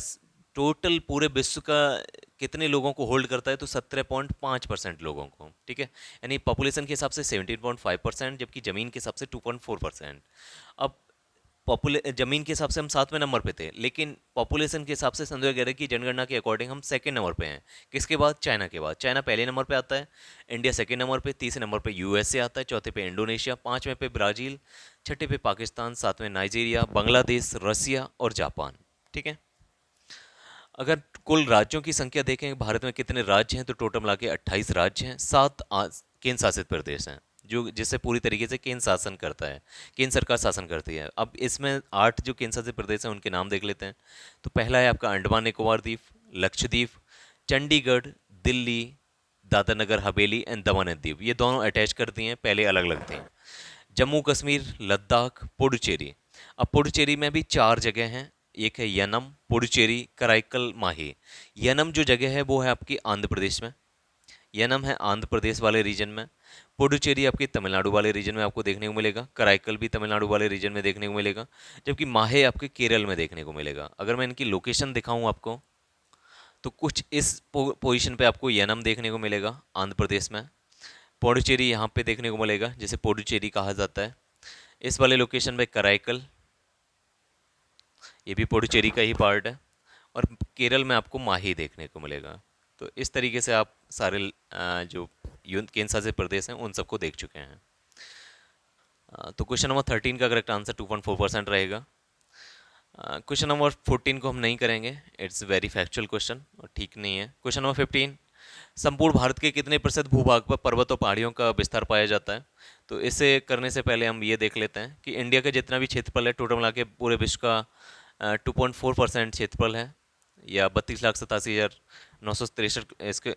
टोटल पूरे विश्व का कितने लोगों को होल्ड करता है? तो 17.5% लोगों को। ठीक है, यानी पॉपुलेशन के हिसाब से 17.5%, जबकि ज़मीन के हिसाब से 2.4%। अब ज़मीन के हिसाब से हम सातवें नंबर पे थे, लेकिन पॉपुलेशन के हिसाब से सन 2011 की जनगणना के अकॉर्डिंग हम सेकंड नंबर पे हैं। किसके बाद? चाइना के बाद। चाइना पहले नंबर पे आता है, इंडिया सेकंड नंबर पे, तीसरे नंबर पे यूएसए आता है, चौथे पे इंडोनेशिया, पाँचवें पे ब्राज़ील, छठे पे पाकिस्तान, सातवें नाइजीरिया, बांग्लादेश, रसिया और जापान। ठीक है, अगर कुल राज्यों की संख्या देखें भारत में कितने राज्य हैं, तो टोटल मिला के 28 राज्य हैं, 7 केंद्र शासित प्रदेश हैं, जो जिससे पूरी तरीके से केंद्र शासन करता है, केंद्र सरकार शासन करती है। अब इसमें 8 जो केंद्र शासित प्रदेश हैं उनके नाम देख लेते हैं। तो पहला है आपका अंडमान निकोबार द्वीप, Lakshadweep, Chandigarh, Delhi, Dadra Nagar Haveli and Daman and Diu, ये दोनों अटैच कर दिए हैं, पहले अलग अलग थे। जम्मू कश्मीर, लद्दाख, पुडुचेरी। अब पुडुचेरी में भी 4 जगह हैं। एक है यनम, पुडुचेरी, कराईकल, माही। यनम जो जगह है वो है आपकी आंध्र प्रदेश में। यनम है आंध्र प्रदेश वाले रीजन में। पुडुचेरी आपकी तमिलनाडु वाले रीजन में आपको देखने को मिलेगा। कराईकल भी तमिलनाडु वाले रीजन में देखने को मिलेगा। जबकि माहे आपके केरल में देखने को मिलेगा। अगर मैं इनकी लोकेशन दिखाऊं आपको, तो कुछ इस पोजीशन पे आपको यनम देखने को मिलेगा आंध्र प्रदेश में। पुडुचेरी यहाँ पे देखने को मिलेगा, जिसे पुडुचेरी कहा जाता है। इस वाले लोकेशन पे कराईकल, ये भी पुडुचेरी का ही पार्ट है। और केरल में आपको माही देखने को मिलेगा। तो इस तरीके से आप सारे जो केंद्र शासित प्रदेश हैं उन सबको देख चुके हैं। तो क्वेश्चन नंबर 13 का करेक्ट आंसर 2.4% रहेगा। क्वेश्चन नंबर 14 को हम नहीं करेंगे, इट्स वेरी फैक्चुअल क्वेश्चन और ठीक नहीं है। क्वेश्चन नंबर 15, संपूर्ण भारत के कितने प्रतिशत भूभाग पर पर्वत और पहाड़ियों का विस्तार पाया जाता है? तो इसे करने से पहले हम ये देख लेते हैं कि इंडिया का जितना भी क्षेत्रफल है, टोटल मिला के पूरे विश्व का 2.4% क्षेत्रफल है, या 32,87,963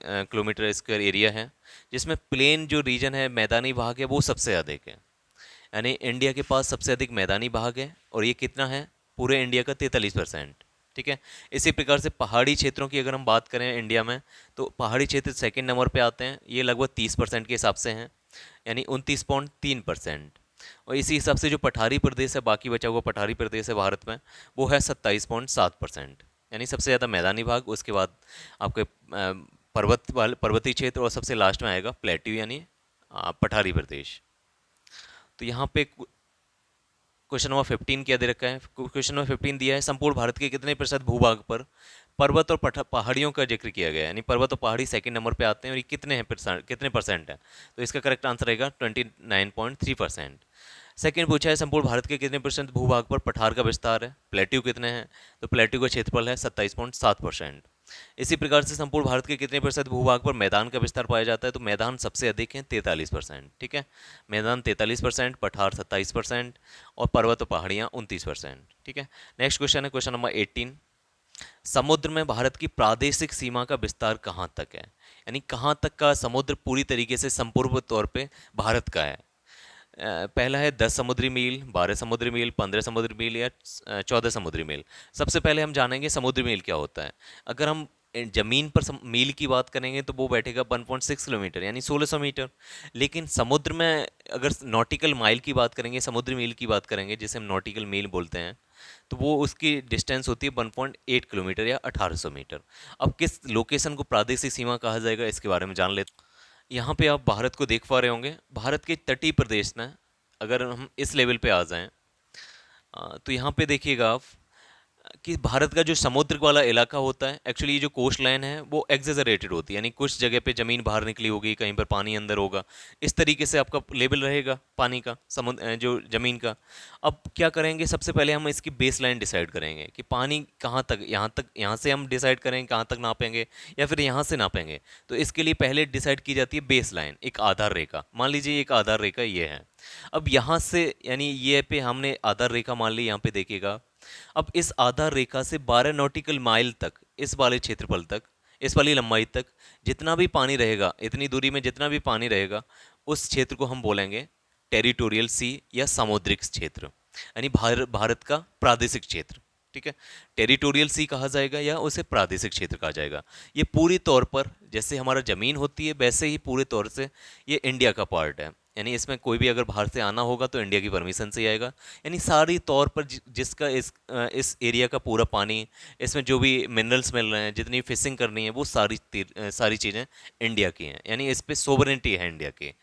किलोमीटर स्क्वायर एरिया है, जिसमें प्लेन जो रीजन है, मैदानी भाग है, वो सबसे अधिक है। यानी इंडिया के पास सबसे अधिक मैदानी भाग है, और ये कितना है? पूरे इंडिया का 43%। ठीक है। इसी प्रकार से पहाड़ी क्षेत्रों की अगर हम बात करें इंडिया में, तो पहाड़ी क्षेत्र सेकंड नंबर पे आते हैं, ये लगभग 30% के हिसाब से हैं, यानी 29.3%। और इसी हिसाब से जो पठारी प्रदेश है, बाकी बचा हुआ पठारी प्रदेश है भारत में, वो है 27.7%। यानी सबसे ज़्यादा मैदानी भाग, उसके बाद आपके पर्वतीय क्षेत्र, और सबसे लास्ट में आएगा प्लेट्यू यानी पठारी प्रदेश। तो यहाँ पे क्वेश्चन नंबर 15 क्या दे रखा है? क्वेश्चन नंबर 15 दिया है, संपूर्ण भारत के कितने प्रतिशत भूभाग पर पर्वत और पहाड़ियों का जिक्र किया गया है? यानी पर्वत और पहाड़ी सेकंड नंबर पे आते हैं, और ये कितने परसेंट है? तो इसका करेक्ट आंसर रहेगा 29.3%। सेकंड पूछा है, संपूर्ण भारत के कितने परसेंट भूभाग पर पठार का विस्तार है? प्लेट्यू कितने हैं? तो प्लेट्यू का क्षेत्रफल है 27.7%। इसी प्रकार से संपूर्ण भारत के कितने प्रतिशत भूभाग पर मैदान का विस्तार पाया जाता है? तो मैदान सबसे अधिक है, 43%। ठीक है, मैदान 43%, पठार 27%, और पर्वत और पहाड़ियाँ 29%। ठीक है। नेक्स्ट क्वेश्चन है क्वेश्चन नंबर 18, समुद्र में भारत की प्रादेशिक सीमा का विस्तार कहाँ तक है? यानी कहाँ तक का समुद्र पूरी तरीके से संपूर्ण तौर पे भारत का है? पहला है 10 समुद्री मील, 12 समुद्री मील, 15 समुद्री मील, या 14 समुद्री मील। सबसे पहले हम जानेंगे समुद्री मील क्या होता है। अगर हम जमीन पर मील की बात करेंगे तो वो बैठेगा 1.6 किलोमीटर, यानी 1600 मीटर। लेकिन समुद्र में अगर नॉटिकल माइल की बात करेंगे, समुद्री मील की बात करेंगे, जिसे हम नॉटिकल मील बोलते हैं, तो वो उसकी डिस्टेंस होती है 1.8 किलोमीटर या 1800 मीटर। अब किस लोकेशन को प्रादेशिक सीमा कहा जाएगा, इसके बारे में जान लेते हैं। यहाँ पे आप भारत को देख पा रहे होंगे, भारत के तटीय प्रदेश में अगर हम इस लेवल पे आ जाएं, तो यहाँ पे देखिएगा आप कि भारत का जो समुद्र वाला इलाका होता है, एक्चुअली ये जो कोस्ट लाइन है वो एग्जेजरेटेड होती है, यानी कुछ जगह पे ज़मीन बाहर निकली होगी, कहीं पर पानी अंदर होगा, इस तरीके से आपका लेवल रहेगा पानी का, समुद्र जो ज़मीन का। अब क्या करेंगे, सबसे पहले हम इसकी बेस लाइन डिसाइड करेंगे कि पानी कहाँ तक, यहाँ से हम डिसाइड करेंगे कहाँ तक नापेंगे, या फिर यहाँ से नापेंगे। तो इसके लिए पहले डिसाइड की जाती है बेस लाइन, एक आधार रेखा। मान लीजिए एक आधार रेखा ये है। अब यहाँ से, यानी ये पे हमने आधार रेखा मान ली, यहाँ पे देखिएगा। अब इस आधार रेखा से 12 नॉटिकल माइल तक, इस वाले क्षेत्रफल तक, इस वाली लंबाई तक जितना भी पानी रहेगा, इतनी दूरी में जितना भी पानी रहेगा, उस क्षेत्र को हम बोलेंगे टेरिटोरियल सी या सामुद्रिक क्षेत्र, यानी भारत का प्रादेशिक क्षेत्र। ठीक है, टेरिटोरियल सी कहा जाएगा या उसे प्रादेशिक क्षेत्र कहा जाएगा। ये पूरी तौर पर जैसे हमारा जमीन होती है, वैसे ही पूरे तौर से ये इंडिया का पार्ट है। यानी इसमें कोई भी अगर बाहर से आना होगा तो इंडिया की परमिशन से ही आएगा। यानी सारी तौर पर जिसका इस एरिया का पूरा पानी, इसमें जो भी मिनरल्स मिल रहे हैं, जितनी फिशिंग करनी है, वो सारी चीज़ें इंडिया की हैं। यानी इस पे सोवरेनिटी है इंडिया की।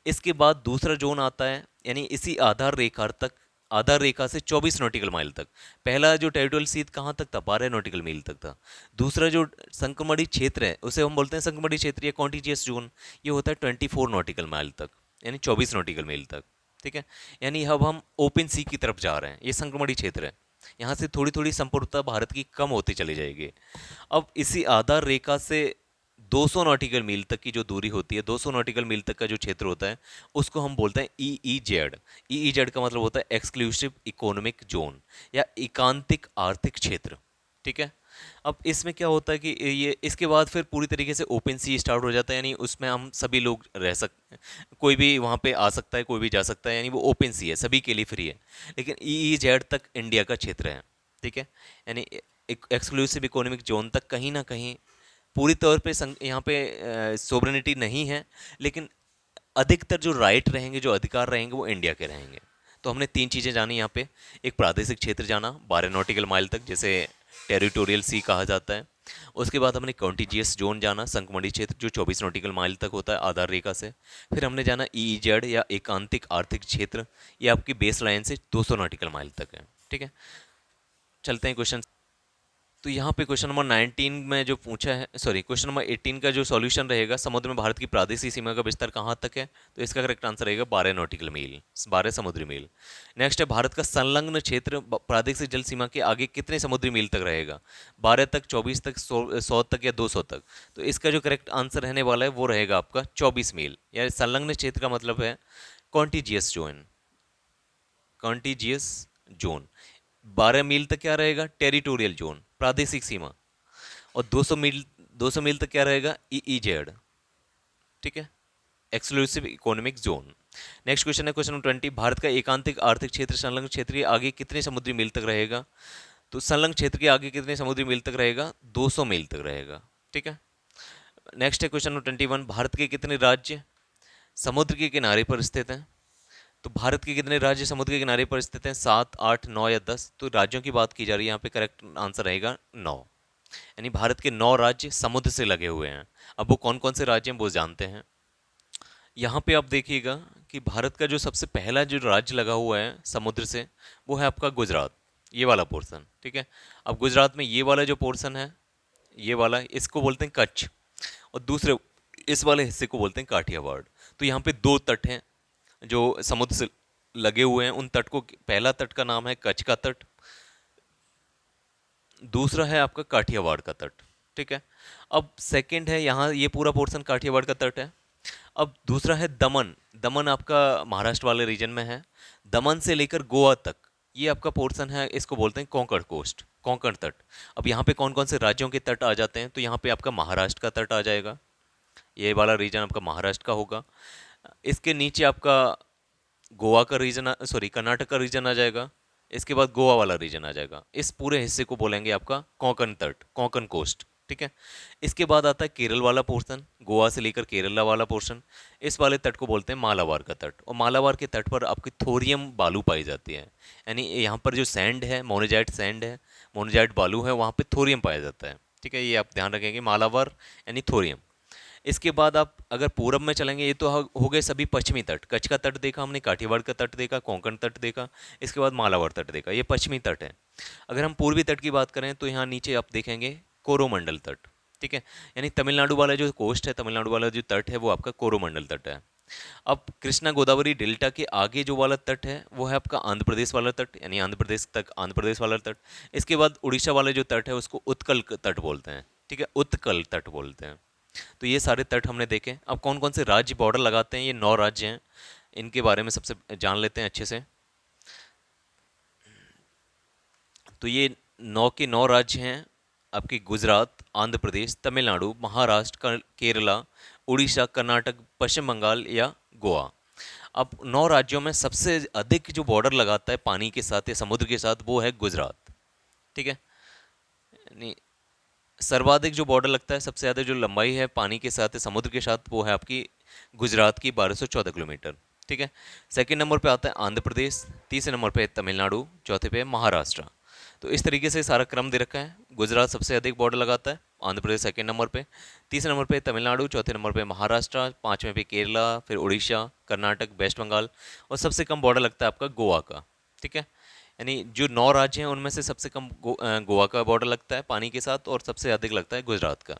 इसके बाद दूसरा जोन आता है, यानी इसी आधार रेखा तक, आधार रेखा से 24 नॉटिकल माइल तक। पहला जो टेरिटोरियल सी कहाँ तक था? 12 नॉटिकल मील तक था। दूसरा जो संकमणि क्षेत्र है, उसे हम बोलते हैं संकमणि क्षेत्र या कॉन्टिजियस जोन, ये होता है 24 नॉटिकल माइल तक, यानी 24 नॉटिकल मील तक। ठीक है, यानी अब हम ओपन सी की तरफ जा रहे हैं, ये संकमणि क्षेत्र है। यहाँ से थोड़ी थोड़ी संपूर्णता भारत की कम होती चली जाएगी। अब इसी आधार रेखा से 200 नॉटिकल मील तक की जो दूरी होती है, 200 नॉटिकल मील तक का जो क्षेत्र होता है, उसको हम बोलते हैं EEZ। EEZ का मतलब होता है एक्सक्लूसिव इकोनॉमिक जोन या एकांतिक आर्थिक क्षेत्र। ठीक है, अब इसमें क्या होता है कि ये इसके बाद फिर पूरी तरीके से ओपन सी स्टार्ट हो जाता है, यानी उसमें हम सभी लोग रह सकते हैं, कोई भी वहाँ पे आ सकता है, कोई भी जा सकता है, यानी वो ओपन सी है, सभी के लिए फ्री है। लेकिन EEZ तक इंडिया का क्षेत्र है, ठीक है। यानी एक एक्सक्लूसिव इकोनॉमिक जोन तक कहीं ना कहीं पूरी तौर पे यहाँ पे सोवरेनिटी नहीं है, लेकिन अधिकतर जो राइट रहेंगे, जो अधिकार रहेंगे, वो इंडिया के रहेंगे। तो हमने तीन चीज़ें जानी यहाँ पे। एक प्रादेशिक क्षेत्र जाना 12 नॉटिकल माइल तक, जैसे टेरिटोरियल सी कहा जाता है। उसके बाद हमने कॉन्टिजियस जोन जाना, संकमणि क्षेत्र, जो 24 नॉटिकल माइल तक होता है आधार रेखा से। फिर हमने जाना EEZ या एकांतिक आर्थिक क्षेत्र, ये आपकी बेस लाइन से 200 नॉटिकल माइल तक है, ठीक है। चलते हैं क्वेश्चन। तो यहाँ पे क्वेश्चन नंबर 19 में जो पूछा है, सॉरी, क्वेश्चन नंबर 18 का जो सॉल्यूशन रहेगा, समुद्र में भारत की प्रादेशिक सीमा का विस्तार कहाँ तक है, तो इसका करेक्ट आंसर रहेगा 12 नॉटिकल मील, 12 समुद्री मील। नेक्स्ट है, भारत का संलग्न क्षेत्र प्रादेशिक जल सीमा के आगे कितने समुद्री मील तक रहेगा, 12 तक, 24 तक, 100 तक या 200 तक। तो इसका जो करेक्ट आंसर रहने वाला है वो रहेगा आपका 24 मील। यानी संलग्न क्षेत्र का मतलब है कॉन्टिजियस जोन, कॉन्टिजियस जोन। 12 मील तक क्या रहेगा, टेरिटोरियल जोन, प्रादेशिक सीमा। और 200 मील तक क्या रहेगा, EEZ, ठीक है, exclusive economic zone. Next question है क्वेश्चन नंबर 20, भारत का एकांतिक आर्थिक क्षेत्र संलग्न क्षेत्र के आगे कितने समुद्री मील तक रहेगा। तो संलग्न क्षेत्र के आगे कितने समुद्री मील तक रहेगा, 200 मील तक रहेगा, ठीक है। नेक्स्ट है क्वेश्चन नंबर 21, भारत के कितने राज्य समुद्र के किनारे पर स्थित हैं। तो भारत के कितने राज्य समुद्र के किनारे पर स्थित हैं, 7, 8, 9 या 10। तो राज्यों की बात की जा रही है यहाँ पे, करेक्ट आंसर रहेगा 9। यानी भारत के 9 राज्य समुद्र से लगे हुए हैं। अब वो कौन कौन से राज्य हैं वो जानते हैं। यहाँ पे आप देखिएगा कि भारत का जो सबसे पहला जो राज्य लगा हुआ है समुद्र से, वो है आपका गुजरात, ये वाला पोर्शन, ठीक है। अब गुजरात में ये वाला जो पोर्शन है, ये वाला, इसको बोलते हैं कच्छ, और दूसरे इस वाले हिस्से को बोलते हैं काठियावाड़। तो यहाँ पे दो तट हैं जो समुद्र से लगे हुए हैं। उन तट को, पहला तट का नाम है कच्छ का तट, दूसरा है आपका काठियावाड़ का तट, ठीक है। अब सेकंड है, यहाँ ये पूरा पोर्शन काठियावाड़ का तट है। अब दूसरा है दमन, दमन आपका महाराष्ट्र वाले रीजन में है। दमन से लेकर गोवा तक ये आपका पोर्शन है, इसको बोलते हैं कोंकण कोस्ट, कोंकण तट। अब यहाँ पे कौन कौन से राज्यों के तट आ जाते हैं, तो यहाँ पे आपका महाराष्ट्र का तट आ जाएगा, ये वाला रीजन आपका महाराष्ट्र का होगा। इसके नीचे आपका गोवा का रीजन, सॉरी, कर्नाटक का रीजन आ जाएगा। इसके बाद गोवा वाला रीजन आ जाएगा। इस पूरे हिस्से को बोलेंगे आपका कोंकण तट, कोंकण कोस्ट, ठीक है। इसके बाद आता है केरल वाला पोर्शन, गोवा से लेकर केरला वाला पोर्शन। इस वाले तट को बोलते हैं मालाबार का तट, और मालाबार के तट पर आपकी थोरियम बालू पाई जाती है। यानी यहाँ पर जो सैंड है, मोनेजाइट सैंड है, मोनेजाइट बालू है, वहाँ पे थोरियम पाया जाता है, ठीक है। ये आप ध्यान रखेंगे, मालाबार यानी थोरियम। इसके बाद आप अगर पूरब में चलेंगे, ये तो हो गए सभी पश्चिमी तट। कच्छ का तट देखा हमने, काठियावाड़ का तट देखा, कोंकण तट देखा, इसके बाद मालाबार तट देखा, ये पश्चिमी तट है। अगर हम पूर्वी तट की बात करें तो यहाँ नीचे आप देखेंगे कोरोमंडल तट, ठीक है। यानी तमिलनाडु वाला जो कोस्ट है, तमिलनाडु वाला जो तट है, वो आपका कोरोमंडल तट है। अब कृष्णा गोदावरी डेल्टा के आगे जो वाला तट है वो है आपका आंध्र प्रदेश वाला तट, यानी आंध्र प्रदेश तक आंध्र प्रदेश वाला तट। इसके बाद उड़ीसा वाला जो तट है उसको उत्कल तट बोलते हैं, ठीक है, उत्कल तट बोलते हैं। तो ये सारे तट हमने देखे। अब कौन कौन से राज्य बॉर्डर लगाते हैं, ये 9 राज्य हैं, इनके बारे में सबसे जान लेते हैं अच्छे से। तो ये 9 के 9 राज्य हैं आपके, गुजरात, आंध्र प्रदेश, तमिलनाडु, महाराष्ट्र, केरला, उड़ीसा, कर्नाटक, पश्चिम बंगाल या गोवा। अब 9 राज्यों में सबसे अधिक जो बॉर्डर लगाता है पानी के साथ या समुद्र के साथ, वो है गुजरात, ठीक है। यानी सर्वाधिक जो बॉर्डर लगता है, सबसे ज़्यादा जो लंबाई है पानी के साथ समुद्र के साथ, वो है आपकी गुजरात की 1214 किलोमीटर, ठीक है। सेकंड नंबर पे आता है आंध्र प्रदेश, तीसरे नंबर पे है तमिलनाडु, चौथे पे है महाराष्ट्र। तो इस तरीके से सारा क्रम दे रखा है। गुजरात सबसे अधिक बॉर्डर लगाता है, आंध्र प्रदेश सेकंड नंबर पे, तीसरे नंबर पे तमिलनाडु, चौथे नंबर पे महाराष्ट्र, पाँचवें पे केरला, फिर उड़ीसा, कर्नाटक, वेस्ट बंगाल, और सबसे कम बॉर्डर लगता है आपका गोवा का, ठीक है। यानी जो 9 राज्य हैं उनमें से सबसे कम गोवा का बॉर्डर लगता है पानी के साथ, और सबसे अधिक लगता है गुजरात का।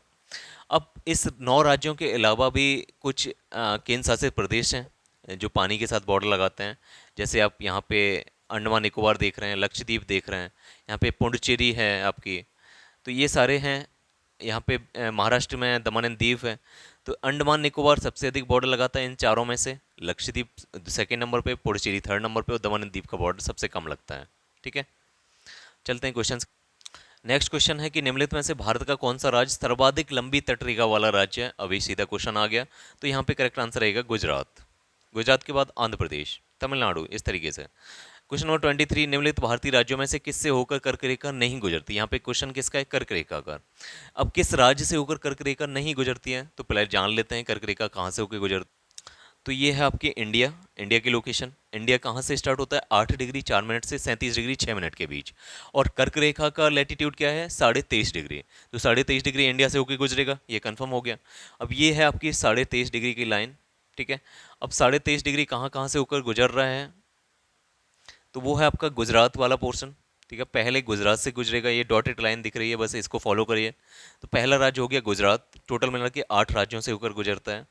अब इस 9 राज्यों के अलावा भी कुछ केंद्र शासित प्रदेश हैं जो पानी के साथ बॉर्डर लगाते हैं। जैसे आप यहाँ पे अंडमान निकोबार देख रहे हैं, लक्षद्वीप देख रहे हैं, यहाँ पे पुडुचेरी है आपकी। तो ये सारे हैं। यहाँ पे महाराष्ट्र में दमन एंड दीव है। तो अंडमान निकोबार सबसे अधिक बॉर्डर लगाता है इन चारों में से, लक्षद्वीप सेकेंड नंबर पे, पुडुचेरी थर्ड नंबर पे, और दमन एंड दीव का बॉर्डर सबसे कम लगता है, ठीक है। चलते हैं क्वेश्चन। नेक्स्ट क्वेश्चन है कि निम्नलिखित में से भारत का कौन सा राज्य सर्वाधिक लंबी तटरेखा वाला राज्य है। अभी सीधा क्वेश्चन आ गया, तो यहाँ पे करेक्ट आंसर रहेगा गुजरात। गुजरात के बाद आंध्र प्रदेश, तमिलनाडु, इस तरीके से। क्वेश्चन नंबर 23, निम्नलिखित भारतीय राज्यों में से किससे होकर कर्क रेखा नहीं गुजरती। यहाँ पे क्वेश्चन किसका है, कर्क रेखा का। अब किस राज्य से होकर कर्क रेखा नहीं गुजरती है, तो पहले जान लेते हैं कर्क रेखा कहाँ से होकर गुजरती। तो ये है आपकी इंडिया, इंडिया की लोकेशन। इंडिया कहाँ से स्टार्ट होता है, 8 डिग्री 4 मिनट से 37 डिग्री 6 मिनट के बीच। और कर्क रेखा का लैटिट्यूड क्या है, 23.5 डिग्री। तो 23.5 डिग्री इंडिया से होकर गुजरेगा, ये कंफर्म हो गया। अब ये है आपकी 23.5 डिग्री की लाइन, ठीक है। अब 23.5 डिग्री कहाँ कहाँ से होकर गुजर रहा है, तो वो है आपका गुजरात वाला पोर्शन, ठीक है। पहले गुजरात से गुजरेगा, ये डॉटेड लाइन दिख रही है, बस इसको फॉलो करिए। तो पहला राज्य हो गया गुजरात, टोटल मिला के 8 राज्यों से होकर गुजरता है।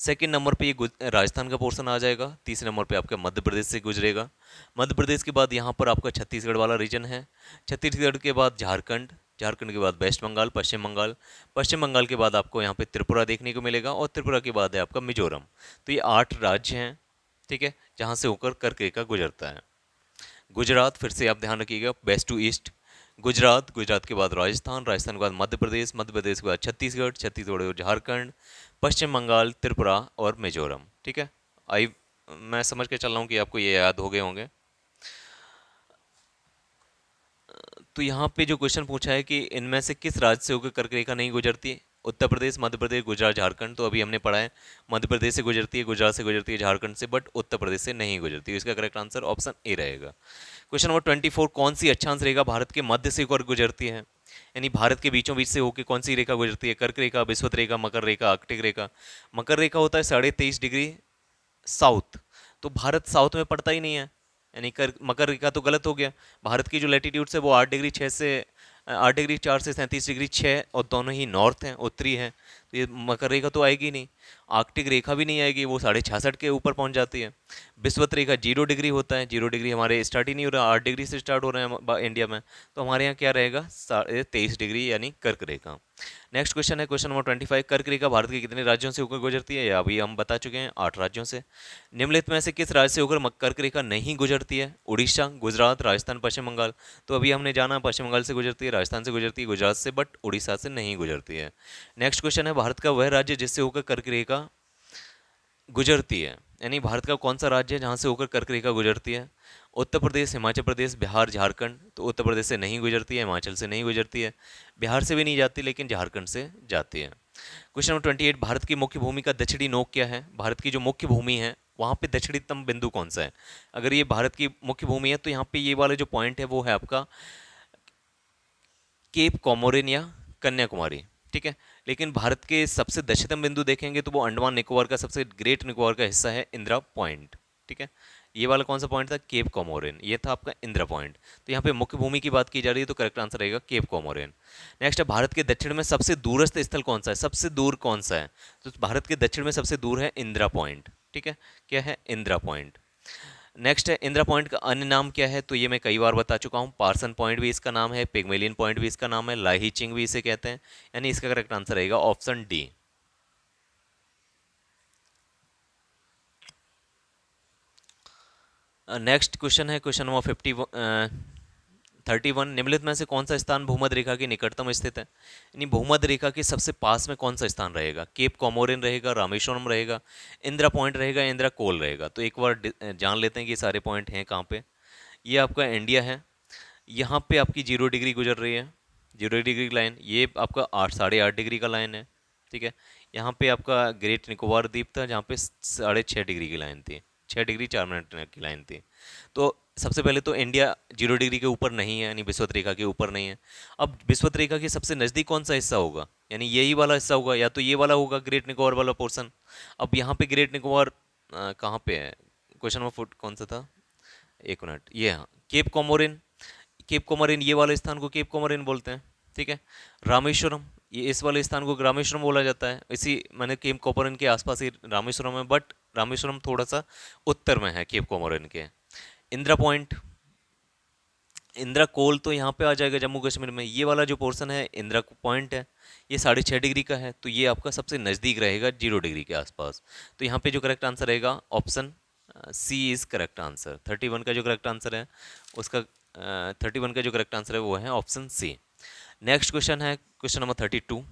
सेकंड नंबर पे ये राजस्थान का पोर्शन आ जाएगा। तीसरे नंबर पे आपका मध्य प्रदेश से गुजरेगा। मध्य प्रदेश के बाद यहाँ पर आपका छत्तीसगढ़ वाला रीजन है। छत्तीसगढ़ के बाद झारखंड, झारखंड के बाद वेस्ट बंगाल, पश्चिम बंगाल, पश्चिम बंगाल के बाद आपको यहाँ पे त्रिपुरा देखने को मिलेगा, और त्रिपुरा के बाद है आपका मिजोरम। तो ये 8 राज्य हैं, ठीक है, जहाँ से होकर कर्क रेखा गुजरता है। गुजरात, फिर से आप ध्यान रखिएगा, west to east Gujarat, Gujarat के बाद राजस्थान, राजस्थान के बाद मध्य प्रदेश, मध्य प्रदेश के बाद छत्तीसगढ़, छत्तीसगढ़ और झारखंड, पश्चिम बंगाल, त्रिपुरा और मिजोरम, ठीक है। आई मैं समझ के चल रहा हूँ कि आपको ये याद हो गए होंगे। तो यहाँ पे जो क्वेश्चन पूछा है कि इनमें से किस राज्य से होकर कर्क रेखा नहीं गुजरती, उत्तर प्रदेश, मध्य प्रदेश, गुजरात, झारखंड। तो अभी हमने पढ़ा है मध्य प्रदेश से गुजरती है, गुजरात से गुजरती है, झारखंड से, बट उत्तर प्रदेश से नहीं गुजरती। इसका करेक्ट आंसर ऑप्शन ए रहेगा। क्वेश्चन नंबर 24, कौन सी अक्षांश रेखा भारत के मध्य से होकर गुजरती है, यानी भारत के बीचों बीच से होकर कौन सी रेखा गुजरती है। कर्क रेखा, विषुवत रेखा, मकर रेखा, आर्कटिक रेखा। मकर रेखा होता है 23.5 डिग्री साउथ, तो भारत साउथ में पड़ता ही नहीं है, यानी कर मकर रेखा तो गलत हो गया। भारत की जो लैटिट्यूड है वो 8 डिग्री 6 से 8 डिग्री 4 से 37 डिग्री 6, और दोनों ही नॉर्थ हैं, उत्तरी हैं, तो ये मकर रेखा तो आएगी नहीं। आर्कटिक रेखा भी नहीं आएगी, वो 66.5 के ऊपर पहुंच जाती है। विषुवत रेखा 0 डिग्री होता है, 0 डिग्री हमारे स्टार्ट ही नहीं हो रहा, 8 डिग्री से स्टार्ट हो रहे हैं इंडिया में, तो हमारे यहाँ क्या रहेगा 23 डिग्री यानी कर्क रेखा। नेक्स्ट क्वेश्चन है क्वेश्चन नंबर 25, कर्क रेखा भारत के कितने राज्यों से होकर गुजरती है, या अभी हम बता चुके हैं 8 राज्यों से। निम्नलिखित में से किस राज्य से होकर कर्क रेखा नहीं गुजरती है, उड़ीसा, गुजरात, राजस्थान, पश्चिम बंगाल। तो अभी हमने जाना पश्चिम बंगाल से गुजरती है, राजस्थान से गुजरती है, गुजरात से, बट उड़ीसा से नहीं गुजरती है। नेक्स्ट क्वेश्चन है भारत का वह राज्य जिससे होकर कर्क रेखा गुजरती है, यानी भारत का कौन सा राज्य है जहाँ से होकर कर्क रेखा गुजरती है। उत्तर प्रदेश, हिमाचल प्रदेश, बिहार, झारखंड। तो उत्तर प्रदेश से नहीं गुजरती है, हिमाचल से नहीं गुजरती है, बिहार से भी नहीं जाती, लेकिन झारखंड से जाती है। क्वेश्चन नंबर 28, भारत की मुख्य भूमि का दक्षिणी नोक क्या है। भारत की जो मुख्य भूमि है वहाँ पे दक्षिणतम बिंदु कौन सा है। अगर ये भारत की मुख्य भूमि है तो यहाँ पे ये वाला जो पॉइंट है वो है आपका केप कॉमोरिन या कन्याकुमारी, ठीक है। लेकिन भारत के सबसे दक्षिणतम बिंदु देखेंगे तो वो अंडमान निकोबार का सबसे ग्रेट निकोबार का हिस्सा है, इंदिरा पॉइंट, ठीक है। ये वाला कौन सा पॉइंट था, केप कॉमोरिन, ये था आपका इंदिरा पॉइंट। तो यहाँ पे मुख्य भूमि की बात की जा रही है, तो करेक्ट आंसर रहेगा केप कॉमोरिन। नेक्स्ट है भारत के दक्षिण में सबसे दूरस्थ स्थल कौन सा है, सबसे दूर कौन सा है। तो भारत के दक्षिण में सबसे दूर है इंदिरा पॉइंट, ठीक है, क्या है, इंदिरा पॉइंट। नेक्स्ट है इंदिरा पॉइंट का अन्य नाम क्या है, तो ये मैं कई बार बता चुका हूँ, पार्सन पॉइंट भी इसका नाम है, पिग्मेलियन पॉइंट भी इसका नाम है, लाही चिंग भी इसे कहते हैं, यानी इसका करेक्ट आंसर रहेगा ऑप्शन डी। नेक्स्ट क्वेश्चन है क्वेश्चन नंबर 31, निम्नलिखित में से कौन सा स्थान भूमध्य रेखा के निकटतम स्थित है, यानी भूमध्य रेखा के सबसे पास में कौन सा स्थान रहेगा। केप कॉमोरिन रहेगा, रामेश्वरम रहेगा, इंदिरा पॉइंट रहेगा, इंदिरा कोल रहेगा। तो एक बार जान लेते हैं कि सारे पॉइंट हैं कहाँ पे। ये आपका इंडिया है, यहाँ पे आपकी 0 डिग्री गुजर रही है, 0 डिग्री की लाइन, ये आपका 8 8.5 डिग्री का लाइन है, ठीक है। यहाँ पे आपका ग्रेट निकोबार द्वीप था जहाँ पे 6.5 डिग्री की लाइन थी, 6 डिग्री 4 मिनट की लाइन थी। तो सबसे पहले तो इंडिया 0 डिग्री के ऊपर नहीं है, यानी विषुवत रेखा के ऊपर नहीं है। अब विषुवत रेखा के सबसे नज़दीक कौन सा हिस्सा होगा, यानी यही वाला हिस्सा होगा, या तो ये वाला होगा ग्रेट निकोबार वाला पोर्सन। अब यहाँ पे ग्रेट निकोबार कहाँ पे है, क्वेश्चन नंबर फुट कौन सा था, एक मिनट, ये हाँ केप कोमोरिन। केप कोमोरिन ये वाले स्थान को केप कोमोरिन बोलते हैं, ठीक है। रामेश्वरम, ये इस वाले स्थान को रामेश्वरम बोला जाता है, इसी मैंने केप कोमोरिन के आसपास ही रामेश्वरम है, बट रामेश्वरम थोड़ा सा उत्तर में है केप कोमोरिन के। इंदिरा पॉइंट, इंदिरा कोल तो यहाँ पे आ जाएगा जम्मू कश्मीर में, ये वाला जो पोर्शन है इंदिरा पॉइंट है, ये 6.5 डिग्री का है, तो ये आपका सबसे नज़दीक रहेगा 0 डिग्री के आसपास। तो यहाँ पे जो करेक्ट आंसर रहेगा option C is correct answer. 31 का जो करेक्ट आंसर है उसका 31 का जो करेक्ट आंसर है वो है ऑप्शन सी। नेक्स्ट क्वेश्चन है क्वेश्चन नंबर 32।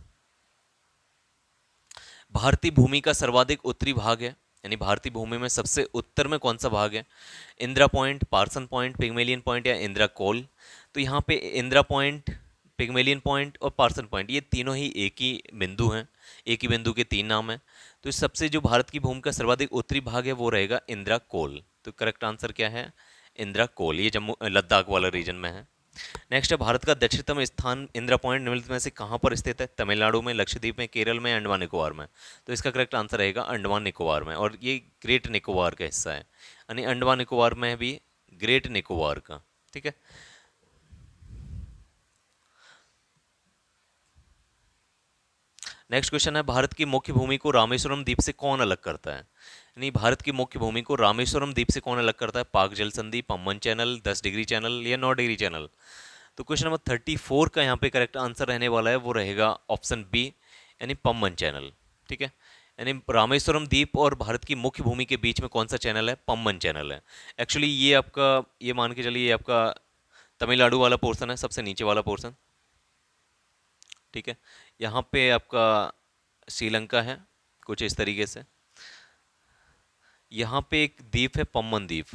भारतीय भूमि का सर्वाधिक उत्तरी भाग है, यानी भारतीय भूमि में सबसे उत्तर में कौन सा भाग है? Indira point, Parson point, Pygmalion point या इंदिरा कोल? तो यहाँ पे इंदिरा पॉइंट, पिग्मेलियन पॉइंट और पार्सन पॉइंट ये तीनों ही एक ही बिंदु हैं, एक ही बिंदु के तीन नाम हैं। तो इस सबसे जो भारत की भूमि का सर्वाधिक उत्तरी भाग है वो रहेगा इंदिरा कोल। तो करेक्ट आंसर क्या है? इंदिरा कोल। ये जम्मू लद्दाख वाला रीजन में है। नेक्स्ट है भारत का दक्षिणतम स्थान इंदिरा पॉइंट निम्नलिखित में से कहाँ पर स्थित है? तमिलनाडु में, लक्षद्वीप में, केरल में, अंडमान निकोबार में? तो इसका करेक्ट आंसर रहेगा अंडमान निकोबार में, और ये ग्रेट निकोबार का हिस्सा है, यानी अंडमान निकोबार में भी ग्रेट निकोबार का। ठीक है। नेक्स्ट क्वेश्चन है भारत की मुख्य भूमि को रामेश्वरम द्वीप से कौन अलग करता है? यानी भारत की मुख्य भूमि को रामेश्वरम द्वीप से कौन अलग करता है? पाक जल संधि, पम्बन चैनल, 10 डिग्री चैनल या 9 डिग्री चैनल? तो क्वेश्चन नंबर 34 का यहाँ पे करेक्ट आंसर रहने वाला है, वो रहेगा ऑप्शन बी, यानी पम्बन चैनल। ठीक है। यानी रामेश्वरम द्वीप और भारत की मुख्य भूमि के बीच में कौन सा चैनल है? पम्बन चैनल है। एक्चुअली ये आपका, ये मान के चलिए ये आपका तमिलनाडु वाला पोर्सन है, सबसे नीचे वाला पोर्सन। ठीक है। यहाँ पे आपका श्रीलंका है कुछ इस तरीके से। यहाँ पे एक द्वीप है पम्बन द्वीप।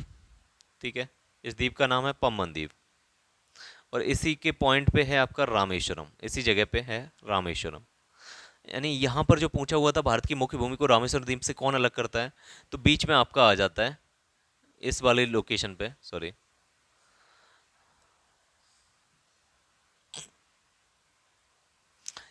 ठीक है। इस द्वीप का नाम है पम्बन द्वीप, और इसी के पॉइंट पे है आपका रामेश्वरम, इसी जगह पे है रामेश्वरम। यानी यहाँ पर जो पूछा हुआ था भारत की मुख्य भूमि को रामेश्वरम द्वीप से कौन अलग करता है, तो बीच में आपका आ जाता है इस वाले लोकेशन पे, सॉरी,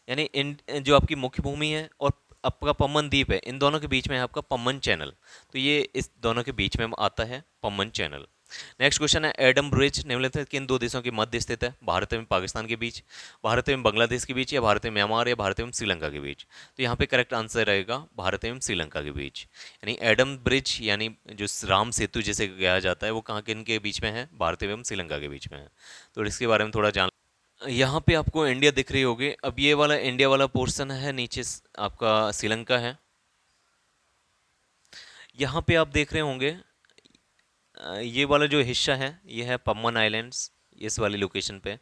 यानी इन जो आपकी मुख्य भूमि है और आपका पम्बन द्वीप है, इन दोनों के बीच में है आपका पम्बन चैनल। तो ये इस दोनों के बीच में आता है पम्बन चैनल। नेक्स्ट क्वेश्चन है एडम ब्रिज निम्नलिखित किन दो देशों के मध्य स्थित है? भारत एवं पाकिस्तान के बीच, भारत एवं बांग्लादेश के बीच, या भारत एवं म्यांमार, या भारत एवं श्रीलंका के बीच? तो यहाँ पे करेक्ट आंसर रहेगा भारत एवं श्रीलंका के बीच। यानी एडम ब्रिज यानी जो राम सेतु जिसे कहा जाता है वो कहाँ किन के बीच में है? भारत एवं श्रीलंका के बीच में है। तो इसके बारे में थोड़ा जान। यहाँ पे आपको इंडिया दिख रही होगी। अब ये वाला इंडिया वाला पोर्शन है, नीचे आपका श्रीलंका है। यहाँ पे आप देख रहे होंगे ये वाला जो हिस्सा है ये है पम्बन आइलैंड्स, इस वाली लोकेशन पे।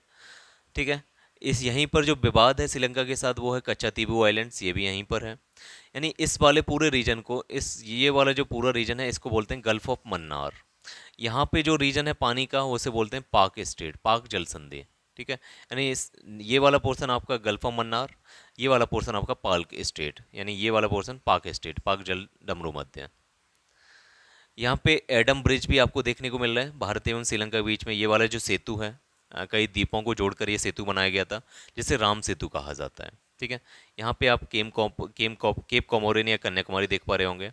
ठीक है। इस यहीं पर जो विवाद है श्रीलंका के साथ वो है कच्चातीबू आइलैंड्स, ये भी यहीं पर है। यानी इस वाले पूरे रीजन को, इस ये वाला जो पूरा रीजन है इसको बोलते हैं गल्फ ऑफ मन्नार। यहाँ पे जो रीजन है पानी का उसे बोलते हैं पाक स्टेट, पाक जल संधि। ठीक है। यानी इस ये वाला पोर्शन आपका गल्फ ऑफ मन्नार, ये वाला पोर्शन आपका पाक स्टेट, यानी ये वाला पोर्शन पाक स्टेट, पाक जल डमरू मध्य। यहाँ पे एडम ब्रिज भी आपको देखने को मिल रहा है भारत एवं श्रीलंका के बीच में। ये वाला जो सेतु है, कई द्वीपों को जोड़कर ये सेतु बनाया गया था, जिसे राम सेतु कहा जाता है। ठीक है। यहाँ पे आप केप कॉमोरिन या कन्याकुमारी देख पा रहे होंगे।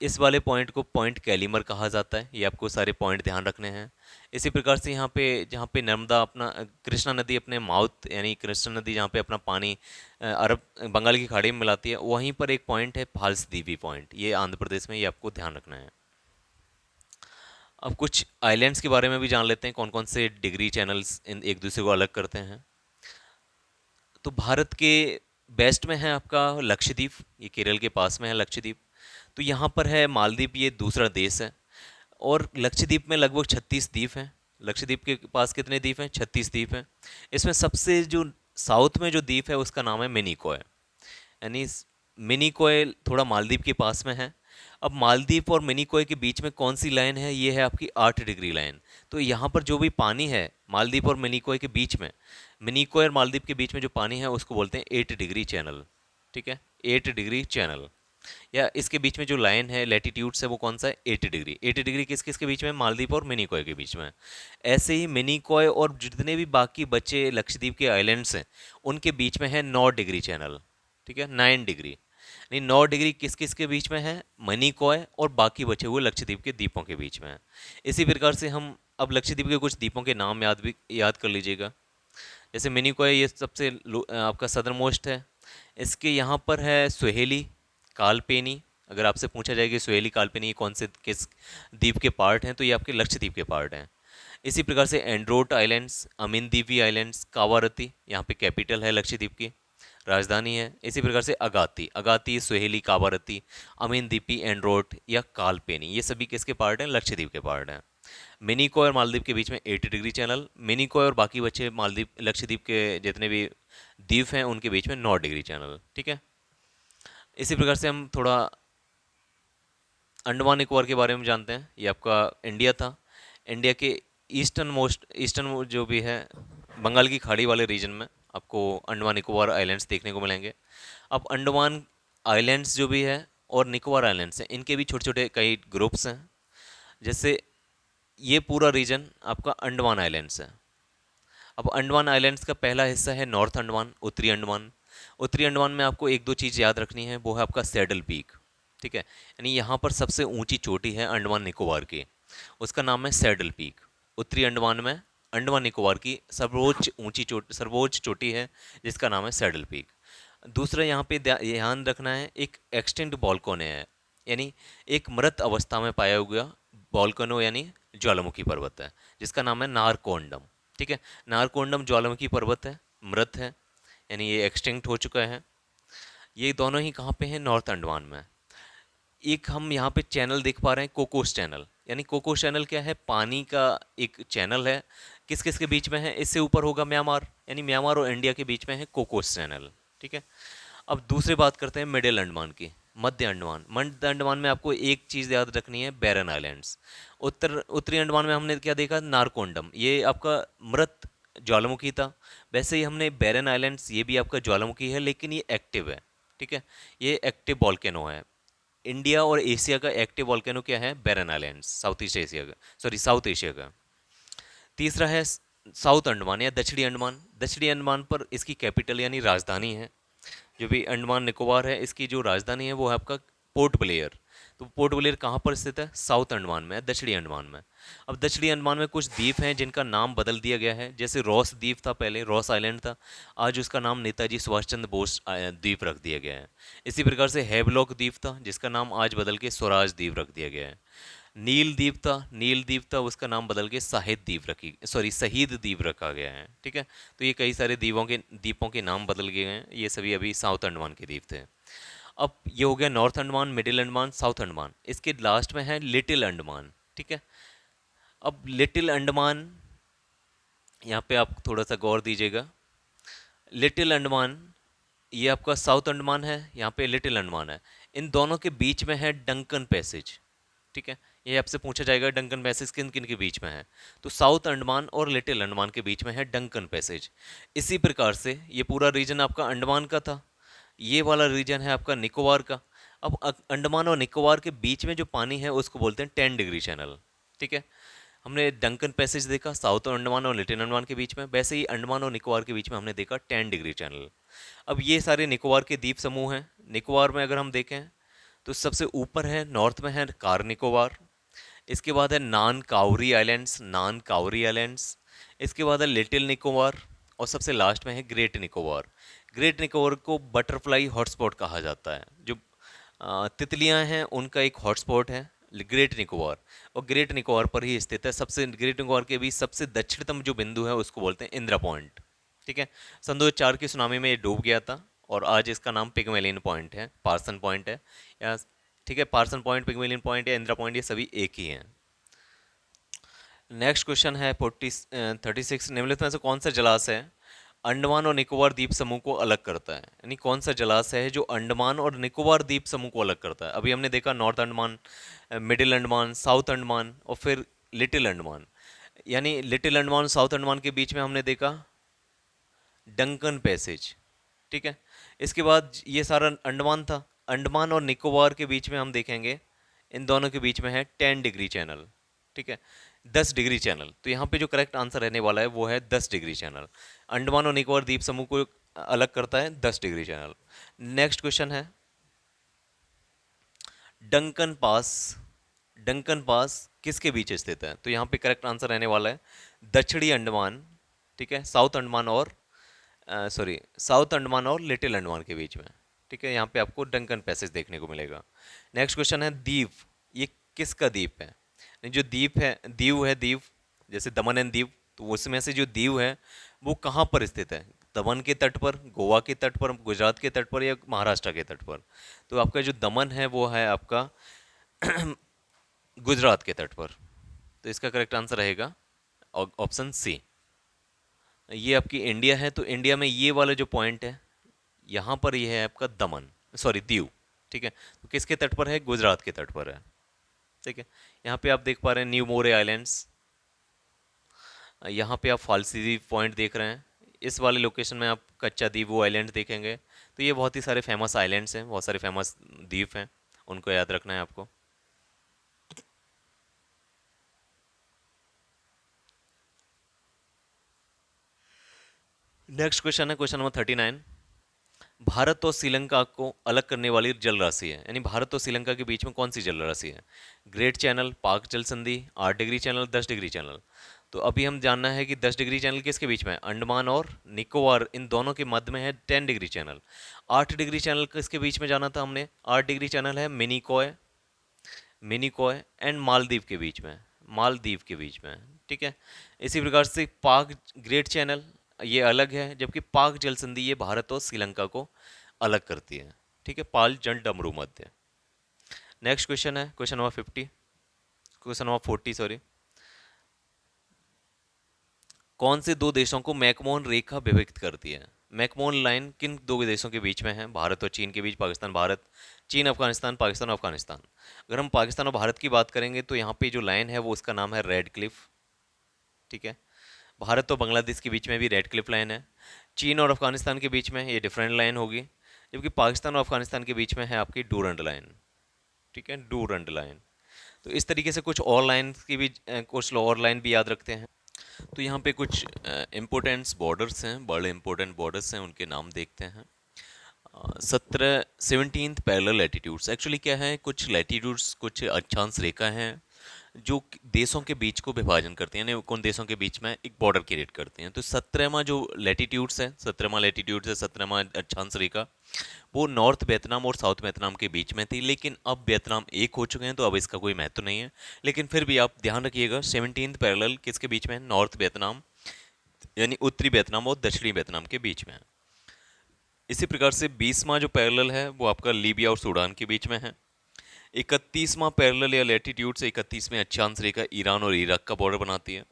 इस वाले पॉइंट को पॉइंट कैलीमर कहा जाता है, ये आपको सारे पॉइंट ध्यान रखने हैं। इसी प्रकार से यहाँ पे जहाँ पे नर्मदा अपना कृष्णा नदी अपने माउथ, यानी कृष्णा नदी जहाँ पे अपना पानी अरब बंगाल की खाड़ी में मिलाती है, वहीं पर एक पॉइंट है फाल्स दीवी पॉइंट, ये आंध्र प्रदेश में, ये आपको ध्यान रखना है। अब कुछ आइलैंड्स के बारे में भी जान लेते हैं, कौन कौन से डिग्री चैनल्स इन एक दूसरे को अलग करते हैं। तो भारत के वेस्ट में है आपका लक्षद्वीप, ये केरल के पास में है लक्षद्वीप। तो यहाँ पर है मालदीव, ये दूसरा देश है। और लक्षद्वीप में लगभग 36 द्वीप हैं। लक्षद्वीप के पास कितने द्वीप हैं? 36 द्वीप हैं। इसमें सबसे जो साउथ में जो द्वीप है उसका नाम है मिनिकॉय, यानी मिनिकॉय थोड़ा मालदीव के पास में है। अब मालदीव और मिनिकॉय के बीच में कौन सी लाइन है? ये है आपकी 8 डिग्री लाइन। तो यहाँ पर जो भी पानी है मालदीव और मिनिकॉय के बीच में, मिनिकॉय और मालदीव के बीच में जो पानी है उसको बोलते हैं 8 डिग्री चैनल। ठीक है। 8 डिग्री चैनल, या इसके बीच में जो लाइन है लैटिट्यूड्स है वो कौन सा है? 8 डिग्री। 8 डिग्री किस किस के बीच में? मालदीव और मिनिकॉय के बीच में। ऐसे ही मिनिकॉय और जितने भी बाकी बचे लक्षद्वीप के आइलैंड्स हैं उनके बीच में है 9 डिग्री चैनल। ठीक है। 9 डिग्री, नहीं 9 डिग्री किस किस के बीच में है? मिनिकॉय और बाकी बचे हुए लक्षद्वीप के द्वीपों के बीच में है। इसी प्रकार से हम अब लक्षद्वीप के कुछ द्वीपों के नाम याद कर लीजिएगा। जैसे मिनिकॉय ये सबसे आपका सदर मोस्ट है। इसके यहाँ पर है सुहेली, कालपेनी। अगर आपसे पूछा जाए कि सुहेली कालपेनी कौन से किस द्वीप के पार्ट हैं, तो ये आपके लक्षद्वीप के पार्ट हैं। इसी प्रकार से एंड्रोट आइलैंड्स, अमीनदीवी आइलैंड्स, कावारती, यहाँ पे कैपिटल है लक्षद्वीप की, राजधानी है। इसी प्रकार से अगाती, अगाती, सुहेली, कावारती, अमीनदीपी, एंड्रोट या कालपेनी, ये सभी किसके पार्ट हैं? लक्षद्वीप के पार्ट हैं। मिनिकॉय और मालदीव के बीच में 80 डिग्री चैनल, मिनिकॉय और बाकी बचे मालदीव लक्षद्वीप के जितने भी द्वीप हैं उनके बीच में 9 डिग्री चैनल। ठीक है, इसी प्रकार से हम थोड़ा अंडमान निकोबार के बारे में जानते हैं। ये आपका इंडिया था। इंडिया के ईस्टर्न जो भी है बंगाल की खाड़ी वाले रीजन में आपको अंडमान निकोबार आइलैंड्स देखने को मिलेंगे। अब अंडमान आइलैंड्स जो भी है और निकोबार आइलैंड्स हैं, इनके भी छोटे छोटे कई ग्रुप्स हैं। जैसे ये पूरा रीजन आपका अंडमान आइलैंड्स है। अब अंडमान आइलैंड्स का पहला हिस्सा है नॉर्थ अंडमान, उत्तरी अंडमान। उत्तरी अंडमान में आपको एक दो चीज़ याद रखनी है, वो है आपका सैडल पीक। ठीक है, यानी यहाँ पर सबसे ऊंची चोटी है अंडमान निकोबार की, उसका नाम है सैडल पीक। उत्तरी अंडमान में अंडमान निकोबार की सर्वोच्च चोटी है जिसका नाम है सैडल पीक। दूसरा यहाँ पे ध्यान रखना है, एक एक्सटिंक्ट वोल्केनो है, यानी एक मृत अवस्था में पाया हुआ वोल्केनो यानी ज्वालामुखी पर्वत है जिसका नाम है नारकोंडम। ठीक है, नारकोंडम ज्वालामुखी पर्वत है, मृत है, यानी ये एक्सटिंक्ट हो चुका है। ये दोनों ही कहाँ पे हैं? नॉर्थ अंडमान में। एक हम यहाँ पे चैनल देख पा रहे हैं, कोकोस चैनल। यानी कोकोस चैनल क्या है? पानी का एक चैनल है। किस किस के बीच में है? इससे ऊपर होगा म्यांमार, यानी म्यांमार और इंडिया के बीच में है कोकोस चैनल। ठीक है, अब दूसरी बात करते हैं मिडिल अंडमान की, मध्य अंडमान में आपको एक चीज़ याद रखनी है, बैरन आइलैंड्स। उत्तरी अंडमान में हमने क्या देखा? नारकोंडम, ये आपका मृत ज्वालामुखी था। वैसे ही हमने बैरन आइलैंड्स, ये भी आपका ज्वालामुखी है लेकिन ये एक्टिव है। ठीक है, ये एक्टिव वॉल्केनो है। इंडिया और एशिया का एक्टिव वॉल्केनो क्या है? बैरन आइलैंड्स, साउथ ईस्ट एशिया का, सॉरी साउथ एशिया का। तीसरा है साउथ अंडमान या दक्षिणी अंडमान। दक्षिणी अंडमान पर इसकी कैपिटल यानी राजधानी है। जो भी अंडमान निकोबार है इसकी जो राजधानी है वो है आपका पोर्ट ब्लेयर। तो पोर्ट ब्लेयर कहाँ पर स्थित है? साउथ अंडमान में, दक्षिणी अंडमान में। अब दक्षिणी अंडमान में कुछ द्वीप हैं जिनका नाम बदल दिया गया है। जैसे रॉस द्वीप था, पहले रॉस आइलैंड था, आज उसका नाम नेताजी सुभाष चंद्र बोस द्वीप रख दिया गया है। इसी प्रकार से हैवलॉक द्वीप था जिसका नाम आज बदल के स्वराज द्वीप रख दिया गया है। नील द्वीप था, उसका नाम बदल के शहीद द्वीप रखा गया है। ठीक है, तो ये कई सारे द्वीपों के नाम बदल गए हैं। ये सभी अभी साउथ अंडमान के द्वीप थे। अब ये हो गया north Andaman, middle Andaman, south Andaman. इसके लास्ट में है लिटिल अंडमान। ठीक है, अब लिटिल अंडमान, यहाँ पे आप थोड़ा सा गौर दीजिएगा। लिटिल अंडमान ये आपका साउथ अंडमान है, यहाँ पे लिटिल अंडमान है। इन दोनों के बीच में है डंकन पैसेज। ठीक है, ये आपसे पूछा जाएगा डंकन पैसेज किन किन के बीच में है, तो साउथ अंडमान और लिटिल अंडमान के बीच में है डंकन पैसेज। इसी प्रकार से ये पूरा रीजन आपका अंडमान का था, ये वाला रीजन है आपका निकोबार का। अब अंडमान और निकोबार के बीच में जो पानी है उसको बोलते हैं 10 डिग्री चैनल। ठीक है, हमने डंकन पैसेज देखा साउथ अंडमान और लिटिल अंडमान के बीच में, वैसे ही अंडमान और निकोबार के बीच में हमने देखा 10 डिग्री चैनल। अब ये सारे निकोबार के द्वीप समूह हैं। निकोबार में अगर हम देखें तो सबसे ऊपर है, नॉर्थ में है कार निकोबार, इसके बाद है नान काउरी आइलैंड्स, इसके बाद है लिटिल निकोबार, और सबसे लास्ट में है ग्रेट निकोबार। ग्रेट निकोबार को बटरफ्लाई हॉटस्पॉट कहा जाता है। जो तितलियां हैं उनका एक हॉटस्पॉट है ग्रेट निकोबार, और ग्रेट निकोबार पर ही स्थित है। ग्रेट निकोबार के भी सबसे दक्षिणतम जो बिंदु है उसको बोलते हैं इंदिरा पॉइंट। ठीक है, सन 2004 की सुनामी में ये डूब गया था और आज इसका नाम पिगमेलियन पॉइंट है, पार्सन पॉइंट है या ठीक है, पार्सन पॉइंट, पिगमेलियन पॉइंट या इंदिरा पॉइंट, ये सभी एक ही हैं। नेक्स्ट क्वेश्चन है 36, निम्नलिखित में से कौन सा जलाशय अंडमान और निकोबार द्वीप समूह को अलग करता है? यानी कौन सा जलाशय है जो अंडमान और निकोबार द्वीप समूह को अलग करता है? अभी हमने देखा north Andaman, middle Andaman, south Andaman और फिर लिटिल अंडमान। यानी लिटिल अंडमान साउथ अंडमान के बीच में हमने देखा डंकन पैसेज। ठीक है, इसके बाद ये सारा अंडमान था। अंडमान और निकोबार के बीच में हम देखेंगे इन दोनों के बीच में है 10 डिग्री चैनल। ठीक है, 10 डिग्री चैनल। तो यहाँ पे जो करेक्ट आंसर रहने वाला है वो है 10 डिग्री चैनल। अंडमान और निकोबार द्वीप समूह को अलग करता है 10 डिग्री चैनल। नेक्स्ट क्वेश्चन है डंकन पास। डंकन पास किसके बीच स्थित है? तो यहाँ पे करेक्ट आंसर रहने वाला है दक्षिणी अंडमान, ठीक है, साउथ अंडमान और लिटिल अंडमान के बीच में। ठीक है, यहाँ पे आपको डंकन पैसेज देखने को मिलेगा। नेक्स्ट क्वेश्चन है द्वीप, ये किसका द्वीप है? जो द्वीप, जैसे दमन एंड दीव, तो उसमें से जो दीव है वो कहाँ पर स्थित है? दमन के तट पर, गोवा के तट पर, गुजरात के तट पर या महाराष्ट्र के तट पर? तो आपका जो दमन है वो है आपका गुजरात के तट पर। तो इसका करेक्ट आंसर रहेगा ऑप्शन सी। ये आपकी इंडिया है, तो इंडिया में ये वाला जो पॉइंट है यहाँ पर, ये है आपका दमन, सॉरी दीव। ठीक है, तो किसके तट पर है? गुजरात के तट पर है। ठीक है, यहाँ पे आप देख पा रहे हैं न्यू मोरे आइलैंड्स, यहाँ पे आप फालसी द्वीप पॉइंट देख रहे हैं। इस वाले लोकेशन में आप कच्चा द्वीप वो आइलैंड देखेंगे। तो ये बहुत ही सारे फेमस आइलैंड्स हैं, बहुत सारे फेमस द्वीप हैं, उनको याद रखना है आपको। नेक्स्ट क्वेश्चन है क्वेश्चन नंबर 39। भारत और श्रीलंका को अलग करने वाली जल राशि है, यानी भारत और श्रीलंका के बीच में कौन सी जल राशि है? ग्रेट चैनल, पाक जल संधि, 8 डिग्री चैनल, 10 डिग्री चैनल। तो अभी हम जानना है कि 10 डिग्री चैनल किसके बीच में है? अंडमान और निकोबार, इन दोनों के मध्य में है 10 डिग्री चैनल। 8 डिग्री चैनल किसके बीच में जाना था हमने? 8 डिग्री चैनल है मिनिकॉय, मिनिकॉय एंड मालदीव के बीच में, मालदीव के बीच में। ठीक है, इसी प्रकार से पाक ग्रेट चैनल ये अलग है, जबकि पाक जल संधि ये भारत और श्रीलंका को अलग करती है। ठीक है, पाल जल डमरू मध्य। नेक्स्ट क्वेश्चन है question number 50, question number 40 sorry. कौन से दो देशों को मैकमोहन रेखा विभक्त करती है? मैकमोहन लाइन किन दो देशों के बीच में है? भारत और चीन के बीच, पाकिस्तान भारत, चीन अफगानिस्तान, पाकिस्तान अफगानिस्तान। अगर हम पाकिस्तान और भारत की बात करेंगे तो यहाँ पे जो लाइन है वो उसका नाम है रेड क्लिफ। ठीक है, भारत और बांग्लादेश के बीच में भी रेड क्लिफ लाइन है। चीन और अफगानिस्तान के बीच में ये डिफरेंट लाइन होगी, जबकि पाकिस्तान और अफगानिस्तान के बीच में है आपकी डूरंड लाइन। ठीक है, डूरंड लाइन। तो इस तरीके से कुछ और लाइन की भी कुछ और लाइन भी याद रखते हैं। तो यहाँ पे कुछ इम्पोर्टेंट्स बॉर्डर्स हैं, बड़े इंपॉर्टेंट बॉर्डर्स हैं, उनके नाम देखते हैं। 17th पैरेलल लैटिट्यूड्स एक्चुअली क्या है? कुछ लैटिट्यूड्स, कुछ अक्षांश रेखा हैं जो देशों के बीच को विभाजन करती हैं, यानी उन देशों के बीच में एक बॉर्डर क्रिएट करती हैं। तो 17वां जो लैटिट्यूड्स है, 17वां लैटिट्यूड्स है, 17वां अक्षांश रेखा, वो नॉर्थ वियतनाम और साउथ वियतनाम के बीच में थी, लेकिन अब वियतनाम एक हो चुके हैं तो अब इसका कोई महत्व नहीं है। लेकिन फिर भी आप ध्यान रखिएगा 17th पैरेलल किसके बीच में है? नॉर्थ वियतनाम, यानी उत्तरी वियतनाम और दक्षिणी वियतनाम के बीच में है। इसी प्रकार से 20वां जो पैरेलल है वो आपका लीबिया और सूडान के बीच में है। 31वां पैरेलल या लैटिट्यूड से 31वें अक्षांश रेखा ईरान और इराक का बॉर्डर बनाती है।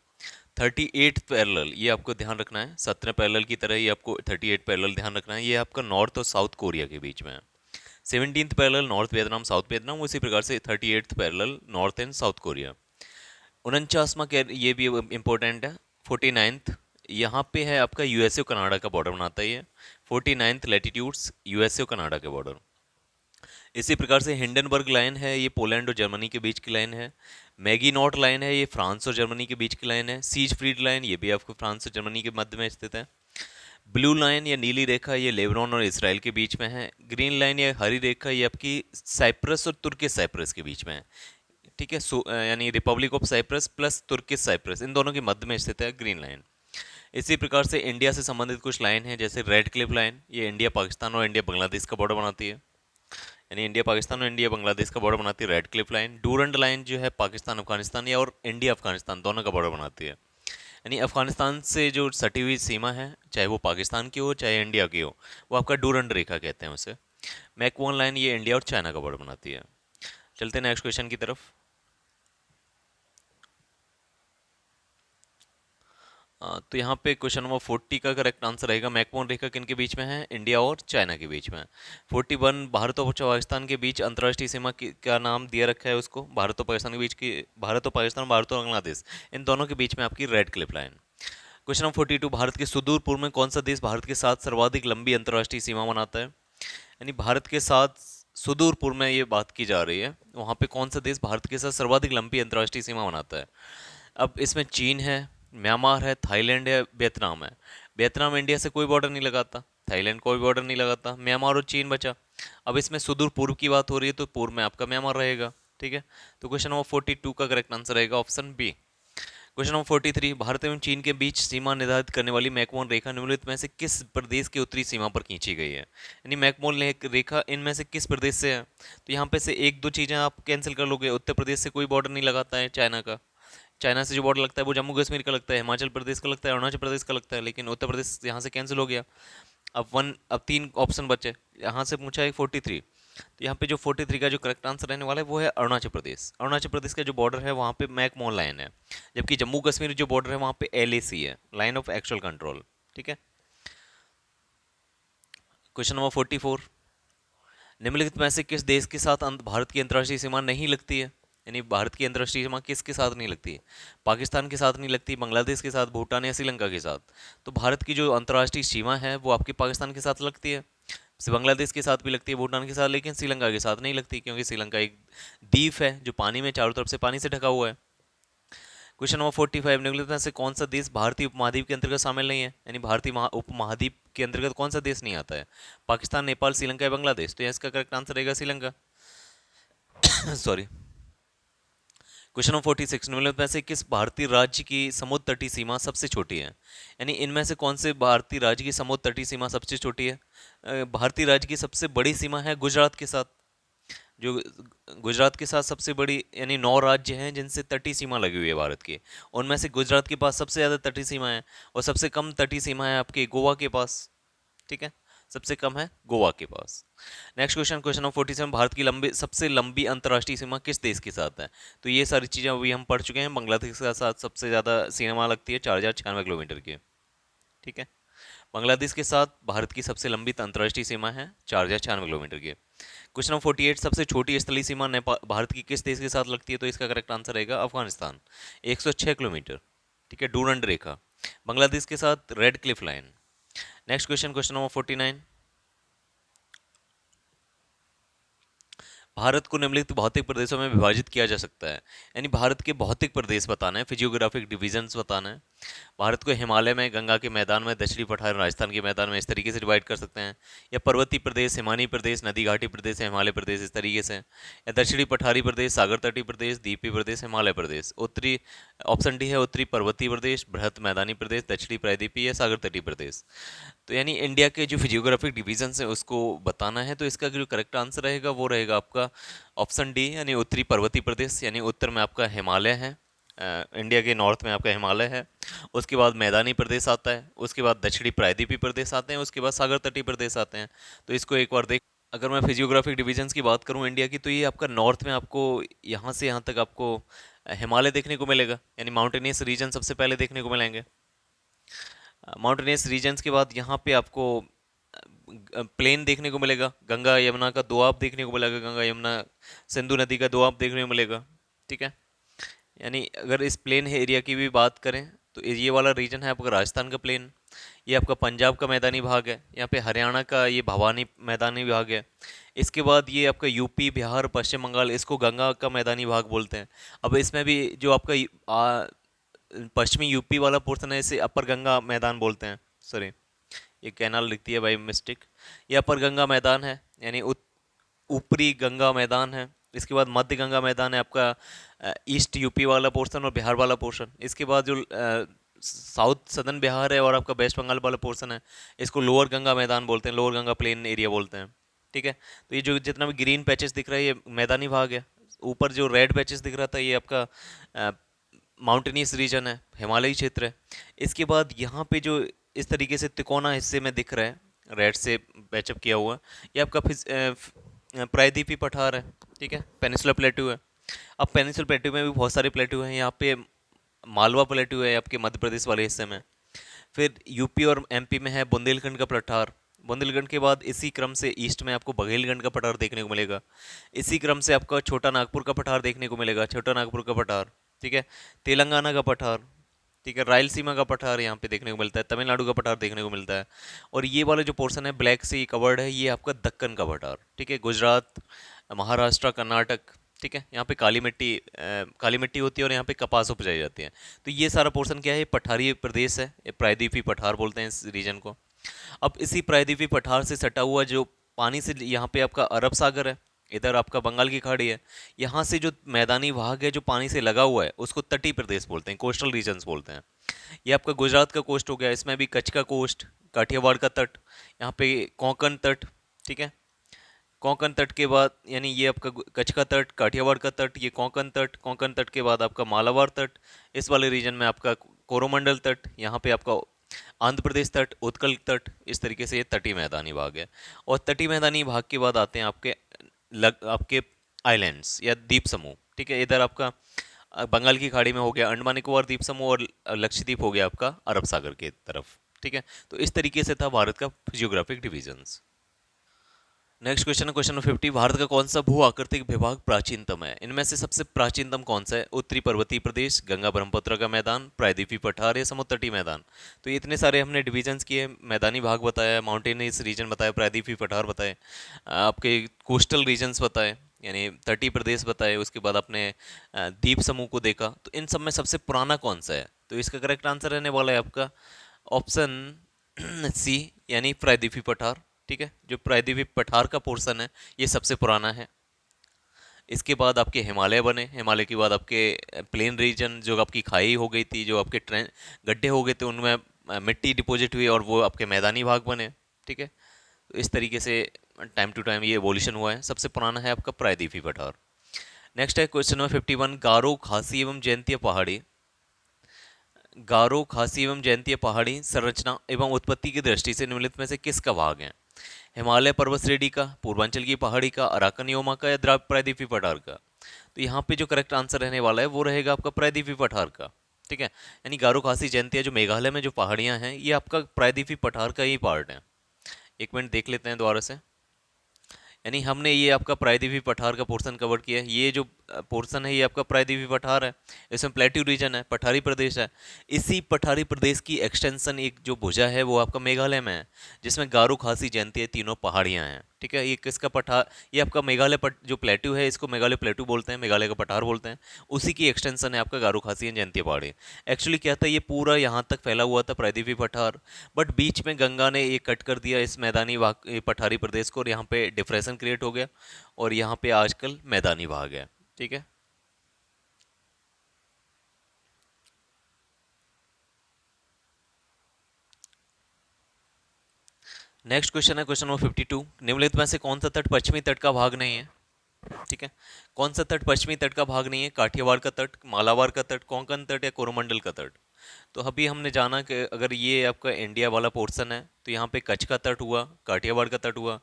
38th पैरेलल, ये आपको ध्यान रखना है, 17 पैरेलल की तरह ही आपको 38 पैरेलल ध्यान रखना है, ये आपका नॉर्थ और साउथ कोरिया के बीच में है। 17th parallel North Vietnam South Vietnam, उसी प्रकार से 38th parallel North and South Korea. 49वां ये भी इंपॉर्टेंट है, 49th, यहाँ पे है आपका यूएसए और कनाडा का बॉर्डर बनाता है ये। 49th लैटिट्यूड्स यूएसए और कनाडा के बॉर्डर। इसी प्रकार से हिंडनबर्ग लाइन है, ये पोलैंड और जर्मनी के बीच की लाइन है। मैगी नॉट लाइन है, ये फ्रांस और जर्मनी के बीच की लाइन है। सीज फ्रीड लाइन, ये भी आपको फ्रांस और जर्मनी के मध्य में स्थित है। ब्लू लाइन या नीली रेखा, ये लेबनान और इसराइल के बीच में है। ग्रीन लाइन या हरी रेखा, ये आपकी साइप्रस और तुर्की साइप्रस के बीच में है। ठीक है, यानी रिपब्लिक ऑफ साइप्रस प्लस तुर्की साइप्रस, इन दोनों के मध्य में स्थित है ग्रीन लाइन। इसी प्रकार से इंडिया से संबंधित कुछ लाइन है, जैसे रेड क्लिफ लाइन, ये इंडिया पाकिस्तान और इंडिया बांग्लादेश का बॉर्डर बनाती है, यानी इंडिया पाकिस्तान और इंडिया बांग्लादेश का बॉर्डर बनाती है red Cliff line. Durand line जो है पाकिस्तान अफगानिस्तान या और इंडिया अफगानिस्तान दोनों का बॉर्डर बनाती है, यानी अफगानिस्तान से जो सटी हुई सीमा है, चाहे वो पाकिस्तान की हो चाहे इंडिया की हो, वो आपका डूरंड रेखा कहते हैं उसे। मैकवन लाइन ये इंडिया और चाइना का बॉर्डर बनाती है। चलते हैं नेक्स्ट क्वेश्चन की तरफ। तो यहाँ पे क्वेश्चन नंबर 40 का करेक्ट आंसर रहेगा मैकमोहन रेखा किन के बीच में है? इंडिया और चाइना के बीच में। 41 भारत और पाकिस्तान के बीच अंतर्राष्ट्रीय सीमा का नाम दिया रखा है उसको, भारत और पाकिस्तान के बीच की, भारत और पाकिस्तान, भारत और बांग्लादेश, इन दोनों के बीच में आपकी red Cliff line. Question number 42 Bharat के सुदूर पूर्व में कौन सा देश भारत के साथ सर्वाधिक लंबी अंतर्राष्ट्रीय सीमा बनाता है? यानी भारत के साथ सुदूर पूर्व में ये बात की जा रही है, वहाँ पे कौन सा देश भारत के साथ सर्वाधिक लंबी अंतर्राष्ट्रीय सीमा बनाता है? अब इसमें चीन है, म्यांमार है, थाईलैंड है, वियतनाम है। वियतनाम इंडिया से कोई बॉर्डर नहीं लगाता, थाईलैंड कोई बॉर्डर नहीं लगाता, म्यांमार और चीन बचा। अब इसमें सुदूर पूर्व की बात हो रही है तो पूर्व में आपका म्यांमार रहेगा। ठीक है, तो क्वेश्चन नंबर 42 का करेक्ट आंसर रहेगा option B. Question number 43 Bharat एवं चीन के बीच सीमा निर्धारित करने वाली मैकमोहन रेखा निम्नलिखित में से किस प्रदेश की उत्तरी सीमा पर खींची गई है? यानी मैकमोहन रेखा इनमें से किस प्रदेश से है? तो यहाँ पे से एक दो चीजें आप कैंसिल कर लोगे। उत्तर प्रदेश से कोई बॉर्डर नहीं लगाता है चाइना का, चाइना से जो बॉर्डर लगता है वो जम्मू कश्मीर का लगता है, हिमाचल प्रदेश का लगता है, अरुणाचल प्रदेश का लगता है, लेकिन उत्तर प्रदेश यहाँ से कैंसिल हो गया। अब 3 ऑप्शन बचे। यहाँ से पूछा है 43, तो यहाँ पे जो 43 का जो करेक्ट आंसर रहने वाला है वो है अरुणाचल प्रदेश। अरुणाचल प्रदेश का जो बॉर्डर है वहाँ पे मैकमोहन लाइन है, जबकि जम्मू कश्मीर जो बॉर्डर है वहाँ पे LAC है, लाइन ऑफ एक्चुअल कंट्रोल। ठीक है। क्वेश्चन नंबर 44, निम्नलिखित में से किस देश के साथ भारत की अंतर्राष्ट्रीय सीमा नहीं लगती है? यानी भारत की अंतर्राष्ट्रीय सीमा किसके साथ नहीं लगती है? पाकिस्तान के साथ नहीं लगती, बांग्लादेश के साथ, भूटान या श्रीलंका के साथ। तो भारत की जो अंतर्राष्ट्रीय सीमा है वो आपकी पाकिस्तान के साथ लगती है, बांग्लादेश के साथ भी लगती है, भूटान के साथ, लेकिन श्रीलंका के साथ नहीं लगती, क्योंकि श्रीलंका एक द्वीप है जो पानी में चारों तरफ से पानी से ढका हुआ है। क्वेश्चन नंबर 45, निम्नलिखित में से कौन सा देश भारतीय उपमहाद्वीप के अंतर्गत शामिल नहीं है? यानी भारतीय उपमहाद्वीप के अंतर्गत कौन सा देश नहीं आता है? पाकिस्तान, नेपाल, श्रीलंका या बांग्लादेश। तो यहाँ इसका करेक्ट आंसर रहेगा श्रीलंका। सॉरी। क्वेश्चन नंबर 46, निम्नलिखित में से किस भारतीय राज्य की समुद्र तटीय सीमा सबसे छोटी है? यानी इनमें से कौन से भारतीय राज्य की समुद्र तटीय सीमा सबसे छोटी है? भारतीय राज्य की सबसे बड़ी सीमा है गुजरात के साथ। जो गुजरात के साथ सबसे बड़ी, यानी 9 राज्य हैं जिनसे तटीय सीमा लगी हुई है भारत की, उनमें से गुजरात के पास सबसे ज़्यादा तटीय सीमा है, और सबसे कम तटीय सीमा है आपके गोवा के पास। ठीक है, सबसे कम है गोवा के पास। Next question, question number 47, Bharat की सबसे लंबी अंतर्राष्ट्रीय सीमा किस देश के साथ है? तो ये सारी चीज़ें अभी हम पढ़ चुके हैं। बांग्लादेश के साथ सबसे ज़्यादा सीमा लगती है 4096 किलोमीटर की। ठीक है, बांग्लादेश के साथ भारत की सबसे लंबी अंतर्राष्ट्रीय सीमा है 4096 किलोमीटर की। क्वेश्चन नंबर 48, सबसे छोटी स्थलीय सीमा नेपाल भारत की किस देश के साथ लगती है? तो इसका करेक्ट आंसर रहेगा अफगानिस्तान, 106 किलोमीटर। ठीक है, डूरंड रेखा, बांग्लादेश के साथ red Cliff line. Next question, question number 49, Bharat को निम्नलिखित भौतिक प्रदेशों में विभाजित किया जा सकता है। यानी भारत के भौतिक प्रदेश बताना है, फिजियोग्राफिक डिवीजन्स बताना है। भारत को हिमालय में, गंगा के मैदान में, दक्षिणी पठार, राजस्थान के मैदान में, इस तरीके से डिवाइड कर सकते हैं। या पर्वतीय प्रदेश, हिमालयी प्रदेश, नदी घाटी प्रदेश, हिमालय प्रदेश, इस तरीके से। या दक्षिणी पठारी प्रदेश, सागर तटीय प्रदेश, द्वीपीय प्रदेश, हिमालय प्रदेश। उत्तरी, ऑप्शन डी है उत्तरी पर्वतीय प्रदेश, बृहत मैदानी प्रदेश, दक्षिणी प्रायद्वीपीय या सागर तटीय प्रदेश। तो यानी इंडिया के जो फिजियोग्राफिक डिवीजन है उसको बताना है। तो इसका जो करेक्ट आंसर रहेगा वो रहेगा आपका ऑप्शन डी, यानी उत्तरी पर्वतीय प्रदेश। यानी उत्तर में आपका हिमालय है, इंडिया के नॉर्थ में आपका हिमालय है। उसके बाद मैदानी प्रदेश आता है, उसके बाद दक्षिणी प्रायद्वीपीय प्रदेश आते हैं, उसके बाद सागर तटीय प्रदेश आते हैं। तो इसको एक बार देख, अगर मैं फिजियोग्राफिक डिवीजन्स की बात करूं इंडिया की, तो ये आपका नॉर्थ में आपको यहाँ से यहाँ तक आपको हिमालय देखने को मिलेगा, यानी माउंटेनियस रीजन सबसे पहले देखने को मिलेंगे। माउंटेनियस रीजन्स के बाद यहाँ पे आपको प्लेन देखने को मिलेगा, गंगा यमुना का दोआब देखने को मिलेगा, गंगा यमुना सिंधु नदी का दोआब देखने को मिलेगा। ठीक है, यानी अगर इस प्लेन एरिया की भी बात करें तो ये वाला रीजन है आपका राजस्थान का प्लेन, ये आपका पंजाब का मैदानी भाग है, यहाँ पे हरियाणा का ये भवानी मैदानी भाग है। इसके बाद ये आपका यूपी, बिहार, पश्चिम बंगाल, इसको गंगा का मैदानी भाग बोलते हैं। अब इसमें भी जो आपका पश्चिमी यूपी वाला पोर्शन है इसे अपर गंगा मैदान बोलते हैं। सॉरी, ये कैनाल लिखती है बाई मिस्टेक, ये अपर गंगा मैदान है, यानी ऊपरी गंगा मैदान है। इसके बाद मध्य गंगा मैदान है आपका ईस्ट यूपी वाला पोर्शन और बिहार वाला पोर्शन। इसके बाद जो साउथ सदर्न बिहार है और आपका वेस्ट बंगाल वाला पोर्शन है, इसको लोअर गंगा मैदान बोलते हैं, लोअर गंगा प्लेन एरिया बोलते हैं। ठीक है, तो ये जो जितना भी ग्रीन पैचेस दिख रहा है ये मैदानी भाग है। ऊपर जो रेड पैचेस दिख रहा था ये आपका माउंटेनियस रीजन है, हिमालयी क्षेत्र है। इसके बाद यहाँ पे जो इस तरीके से तिकोना हिस्से में दिख रहा है रेड से पैचअप किया हुआ, ये आपका प्रायद्वीपीय पठार है। ठीक है, पेनिसुलर प्लेट्यू है। अब पेनिसुलर प्लेट्यू में भी बहुत सारे प्लेट्यू हैं, यहाँ पे मालवा प्लेट्यू है आपके मध्य प्रदेश वाले हिस्से में। फिर यूपी और एमपी में है बुंदेलखंड का पठार। बुंदेलखंड के बाद इसी क्रम से ईस्ट में आपको बघेलखंड का पठार देखने को मिलेगा। इसी क्रम से आपका छोटा नागपुर का पठार देखने को मिलेगा, छोटा नागपुर का पठार। ठीक है, तेलंगाना का पठार। ठीक है, रायलसीमा का पठार यहाँ पे देखने को मिलता है, तमिलनाडु का पठार देखने को मिलता है। और ये वाला जो पोर्शन है ब्लैक से कवर्ड है, ये आपका दक्कन का पठार। ठीक है, गुजरात, महाराष्ट्र, कर्नाटक। ठीक है, यहाँ पे काली मिट्टी होती है और यहाँ पे कपास उपजाई जाती है। तो ये सारा पोर्शन क्या है, ये पठारी प्रदेश है, ये प्रायद्वीपीय पठार बोलते हैं इस रीजन को। अब इसी प्रायद्वीपीय पठार से सटा हुआ जो पानी से यहाँ पे आपका अरब सागर है, इधर आपका बंगाल की खाड़ी है, यहाँ से जो मैदानी भाग है जो पानी से लगा हुआ है उसको तटीय प्रदेश बोलते हैं, कोस्टल रीजन्स बोलते हैं। ये आपका गुजरात का कोस्ट हो गया, इसमें भी कच्छ का कोस्ट, काठियावाड़ का तट, यहाँ पे कोंकण तट। ठीक है, कोंकण तट के बाद यानी ये आपका कच्छ का तट, काठियावाड़ का तट, ये कोंकण तट के बाद आपका मालाबार तट, इस वाले रीजन में आपका कोरोमंडल तट, यहाँ पे आपका आंध्र प्रदेश तट, उत्कल तट। इस तरीके से ये तटीय मैदानी भाग है। और तटीय मैदानी भाग के बाद आते हैं आपके आपके आइलैंड्स या द्वीप समूह, ठीक है। इधर आपका बंगाल की खाड़ी में हो गया अंडमान निकोबार द्वीप समूह, और लक्षद्वीप हो गया आपका अरब सागर के तरफ, ठीक है। तो इस तरीके से था भारत का जियोग्राफिक डिवीजन्स। नेक्स्ट क्वेश्चन है क्वेश्चन नंबर 50। भारत का कौन सा भू आकृतिक विभाग प्राचीनतम है? इनमें से सबसे प्राचीनतम कौन सा है? उत्तरी पर्वतीय प्रदेश, गंगा ब्रह्मपुत्र का मैदान, प्रायद्वीपीय पठार या समुद्र तटीय मैदान? तो ये इतने सारे हमने डिवीजन्स किए, मैदानी भाग बताया, माउंटेनियस रीजन बताया, प्रायद्वीपीय पठार बताए, आपके कोस्टल रीजन्स बताए यानी तटीय प्रदेश बताए, उसके बाद आपने द्वीप समूह को देखा। तो इन सब में सबसे पुराना कौन सा है? तो इसका करेक्ट आंसर रहने वाला है आपका ऑप्शन सी, यानी प्रायद्वीपीय पठार, ठीक है। जो प्रायद्वीपीय पठार का पोर्शन है ये सबसे पुराना है। इसके बाद आपके हिमालय बने, हिमालय के बाद आपके प्लेन रीजन, जो आपकी खाई हो गई थी, जो आपके ट्रेन गड्ढे हो गए थे, उनमें मिट्टी डिपॉजिट हुई और वो आपके मैदानी भाग बने, ठीक है। तो इस तरीके से टाइम टू टाइम ये एवोल्यूशन हुआ है। सबसे पुराना है आपका प्रायद्वीपीय पठार। नेक्स्ट है क्वेश्चन नंबर 51। गारो, खासी एवं जयंतिया पहाड़ी, गारो, खासी एवं जयंतिया पहाड़ी संरचना एवं उत्पत्ति की दृष्टि से निम्नलिखित में से किसका भाग है? हिमालय पर्वत श्रेणी का, पूर्वांचल की पहाड़ी का, अराकन योमा का या द्राप प्रायद्वीपीय पठार का? तो यहाँ पे जो करेक्ट आंसर रहने वाला है वो रहेगा आपका प्रायद्वीपीय पठार का, ठीक है। यानी गारो, खासी, जयंतिया जो मेघालय में जो पहाड़ियां हैं ये आपका प्रायद्वीपीय पठार का ही पार्ट है। एक मिनट देख लेते हैं दोबारा से। यानी हमने ये आपका प्रायद्वीपीय पठार का पोर्शन कवर किया है। ये जो पोर्शन है ये आपका प्रायद्वीपीय पठार है, इसमें प्लेट्यू रीजन है, पठारी प्रदेश है। इसी पठारी प्रदेश की एक्सटेंशन एक जो भुजा है वो आपका मेघालय में है, जिसमें गारो, खासी, जयंतिया तीनों पहाड़ियां हैं, ठीक है। ये किसका पठार? ये आपका मेघालय जो प्लेट्यू है इसको मेघालय प्लेट्यू बोलते हैं, मेघालय का पठार बोलते हैं। उसी की एक्सटेंशन है आपका गारो, खासी एंड जयंतिया पहाड़ी। एक्चुअली क्या था, ये पूरा यहाँ तक फैला हुआ था प्रायद्वीपीय पठार, बट बीच में गंगा ने ये कट कर दिया इस मैदानी भाग, ये पठारी प्रदेश को, और यहाँ पे डिप्रेशन क्रिएट हो गया और यहाँ पे आजकल मैदानी भाग है, ठीक है। नेक्स्ट क्वेश्चन है क्वेश्चन नंबर 52। निम्नलिखित में से कौन सा तट पश्चिमी तट का भाग नहीं है? ठीक है। कौन सा तट पश्चिमी तट का भाग नहीं है? काठियावाड़ का तट, मालाबार का तट, कोंकण तट या कोरोमंडल का तट? तो अभी हमने जाना कि अगर ये आपका इंडिया वाला पोर्शन है तो यहाँ पे कच्छ का तट हुआ, काठियावाड़ का तट हुआ,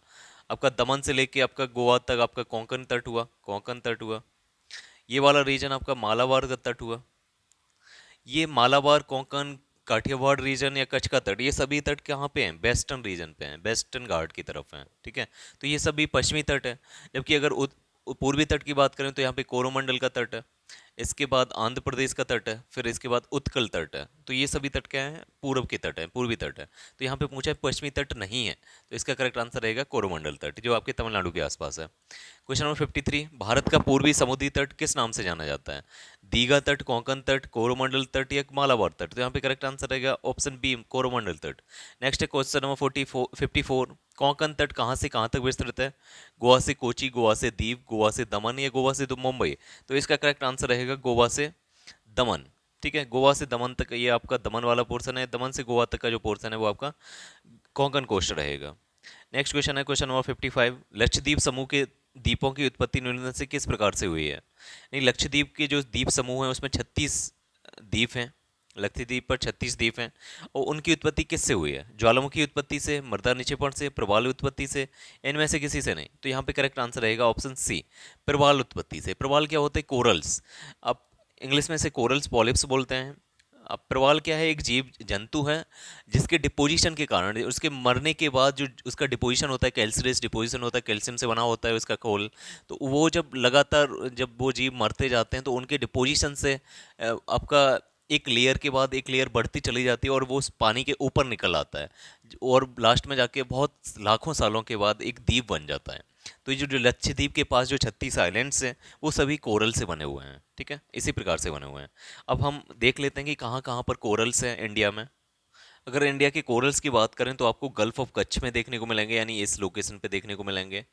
आपका दमन से लेके आपका गोवा तक आपका कोंकण तट हुआ, कोंकण तट हुआ। ये वाला रीजन आपका मालाबार का तट हुआ। ये मालाबार, कोंकण, काठियावाड़ रीजन या कच्छ का तट, ये सभी तट कहाँ पे हैं? वेस्टर्न रीजन पे हैं, वेस्टर्न घाट की तरफ हैं, ठीक है। तो ये सभी पश्चिमी तट है। जबकि अगर पूर्वी तट की बात करें तो यहाँ पे कोरोमंडल का तट है, इसके बाद आंध्र प्रदेश का तट है, फिर इसके बाद उत्कल तट है। तो ये सभी तट क्या है? पूर्व के तट है, पूर्वी तट है। तो यहाँ पे पूछा है पश्चिमी तट नहीं है, तो इसका करेक्ट आंसर रहेगा कोरोमंडल तट, जो आपके तमिलनाडु के आसपास है। Question number 53। भारत का पूर्वी समुद्री तट किस नाम से जाना जाता है? दीघा तट, कोंकण तट, कोरोमंडल तट या मालाबार तट? तो यहाँ पे करेक्ट आंसर रहेगा ऑप्शन बी, कोरोमंडल तट। नेक्स्ट है क्वेश्चन नंबर 54। कोंकण तट कहाँ से कहाँ तक विस्तृत है? गोवा से कोची, गोवा से दीव, गोवा से दमन या गोवा से मुंबई? तो इसका करेक्ट आंसर रहेगा गोवा से दमन, ठीक है। गोवा से दमन तक ये आपका दमन वाला पोर्शन है, दमन से गोवा तक का जो पोर्शन है वो आपका कोंकण कोस्ट रहेगा। नेक्स्ट क्वेश्चन है क्वेश्चन नंबर 55। लक्षद्वीप समूह के द्वीपों की उत्पत्ति निम्नलिखित से किस प्रकार से हुई है? नहीं, लक्षद्वीप के जो द्वीप समूह है उसमें 36 द्वीप हैं। लक्षद्वीप पर 36 द्वीप हैं और उनकी उत्पत्ति किससे हुई है? ज्वालामुखी उत्पत्ति से, मृदा निक्षेपण से, प्रवाल उत्पत्ति से, इनमें से किसी से नहीं। तो यहाँ पे करेक्ट आंसर रहेगा ऑप्शन सी, प्रवाल उत्पत्ति से। प्रवाल क्या होते हैं? कोरल्स। अब इंग्लिश में से कोरल्स पॉलिप्स बोलते हैं। अब प्रवाल क्या है? एक जीव जंतु है जिसके डिपोजिशन के कारण, उसके मरने के बाद जो उसका डिपोजिशन होता है, कैल्सियस डिपोजिशन होता है, कैल्शियम से बना होता है उसका खोल। तो वो जब लगातार जब वो जीव मरते जाते हैं तो उनके डिपोजिशन से आपका एक लेयर के बाद एक लेयर बढ़ती चली जाती है और वो उस पानी के ऊपर निकल आता है और लास्ट में जाके बहुत लाखों सालों के बाद एक द्वीप बन जाता है। तो ये जो लक्षद्वीप के पास जो 36 आइलैंड्स हैं वो सभी कोरल से बने हुए हैं, ठीक है, इसी प्रकार से बने हुए हैं। अब हम देख लेते हैं कि कहाँ कहाँ पर कोरल्स हैं इंडिया में। अगर इंडिया के कोरल्स की बात करें तो आपको गल्फ ऑफ कच्छ में देखने को मिलेंगे, यानी इस लोकेशन पे देखने को मिलेंगे।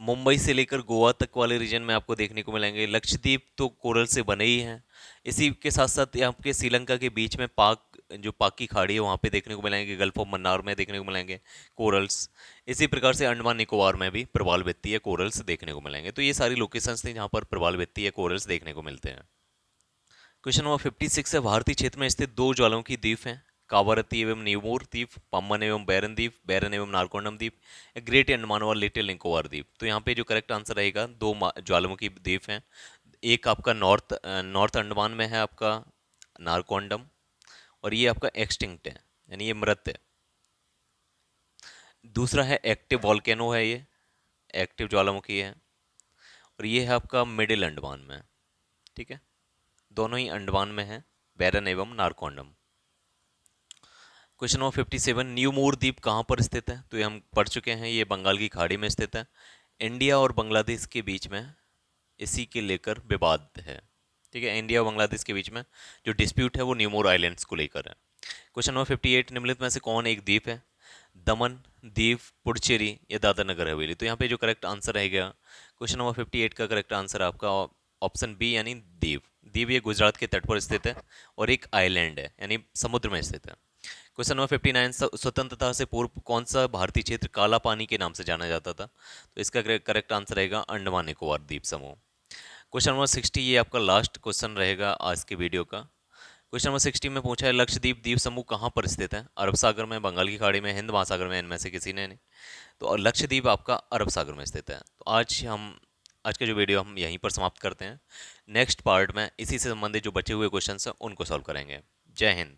मुंबई से लेकर गोवा तक वाले रीजन में आपको देखने को मिलेंगे। लक्षद्वीप तो कोरल से बने ही हैं। इसी के साथ साथ यहाँ के श्रीलंका के बीच में पाक की खाड़ी है वहाँ पे देखने को मिलेंगे। गल्फ ऑफ मन्नार में देखने को मिलेंगे कोरल्स। इसी प्रकार से अंडमान निकोबार में भी प्रवाल भित्तीय कोरल्स देखने को मिलेंगे। तो ये सारी लोकेशंस थी जहाँ पर प्रवाल भित्तीय कोरल्स देखने को मिलते हैं। क्वेश्चन नंबर 56 है। भारतीय क्षेत्र में स्थित दो ज्वालामुखी द्वीप हैं, कावारती एवं न्यूमोर द्वीप, पम्बन एवं बैरन द्वीप, बैरन एवं नारकोंडम द्वीप, या ग्रेट अंडमान और लिटिल निकोबार द्वीप। तो यहाँ पे जो करेक्ट आंसर रहेगा, दो ज्वालामुखी द्वीप हैं। एक आपका नॉर्थ अंडमान में है आपका नारकोंडम, और ये आपका एक्सटिंक्ट है, यानी ये मृत है। दूसरा है एक्टिव वॉल्केनो है, ये एक्टिव ज्वालामुखी है, और ये है आपका मिडिल अंडमान में। ठीक है, दोनों ही अंडमान में है, बैरन एवं नारकोंडम। क्वेश्चन नंबर 57, न्यू मूर द्वीप कहाँ पर स्थित है? तो ये हम पढ़ चुके हैं, ये बंगाल की खाड़ी में स्थित है। इंडिया और बांग्लादेश के बीच में इसी के लेकर विवाद है। ठीक है, इंडिया और बांग्लादेश के बीच में जो डिस्प्यूट है वो न्यू मूर आइलैंड्स को लेकर है। क्वेश्चन नंबर 58, निम्नलिखित में से कौन एक द्वीप है? दमन, दीव, पुडुचेरी या दादरा नगर हवेली। तो यहाँ पे जो करेक्ट आंसर रहेगा, क्वेश्चन नंबर 58 का करेक्ट आंसर आपका ऑप्शन बी यानी दीव। दीव ये गुजरात के तट पर स्थित है और एक आइलैंड है, यानी समुद्र में स्थित है। क्वेश्चन नंबर 59, स्वतंत्रता से पूर्व कौन सा भारतीय क्षेत्र काला पानी के नाम से जाना जाता था? तो इसका करेक्ट आंसर रहेगा अंडमान निकोबार द्वीप समूह। क्वेश्चन नंबर 60, ये आपका लास्ट क्वेश्चन रहेगा आज के वीडियो का। क्वेश्चन नंबर 60 में पूछा है, लक्षद्वीप द्वीप समूह कहाँ पर स्थित है? अरब सागर में, बंगाल की खाड़ी में, हिंद महासागर में, इनमें से किसी ने नहीं। तो लक्षद्वीप आपका अरब सागर में स्थित है। तो आज का जो वीडियो हम यहीं पर समाप्त करते हैं। नेक्स्ट पार्ट में इसी से संबंधित जो बचे हुए क्वेश्चन हैं उनको सॉल्व करेंगे। जय हिंद।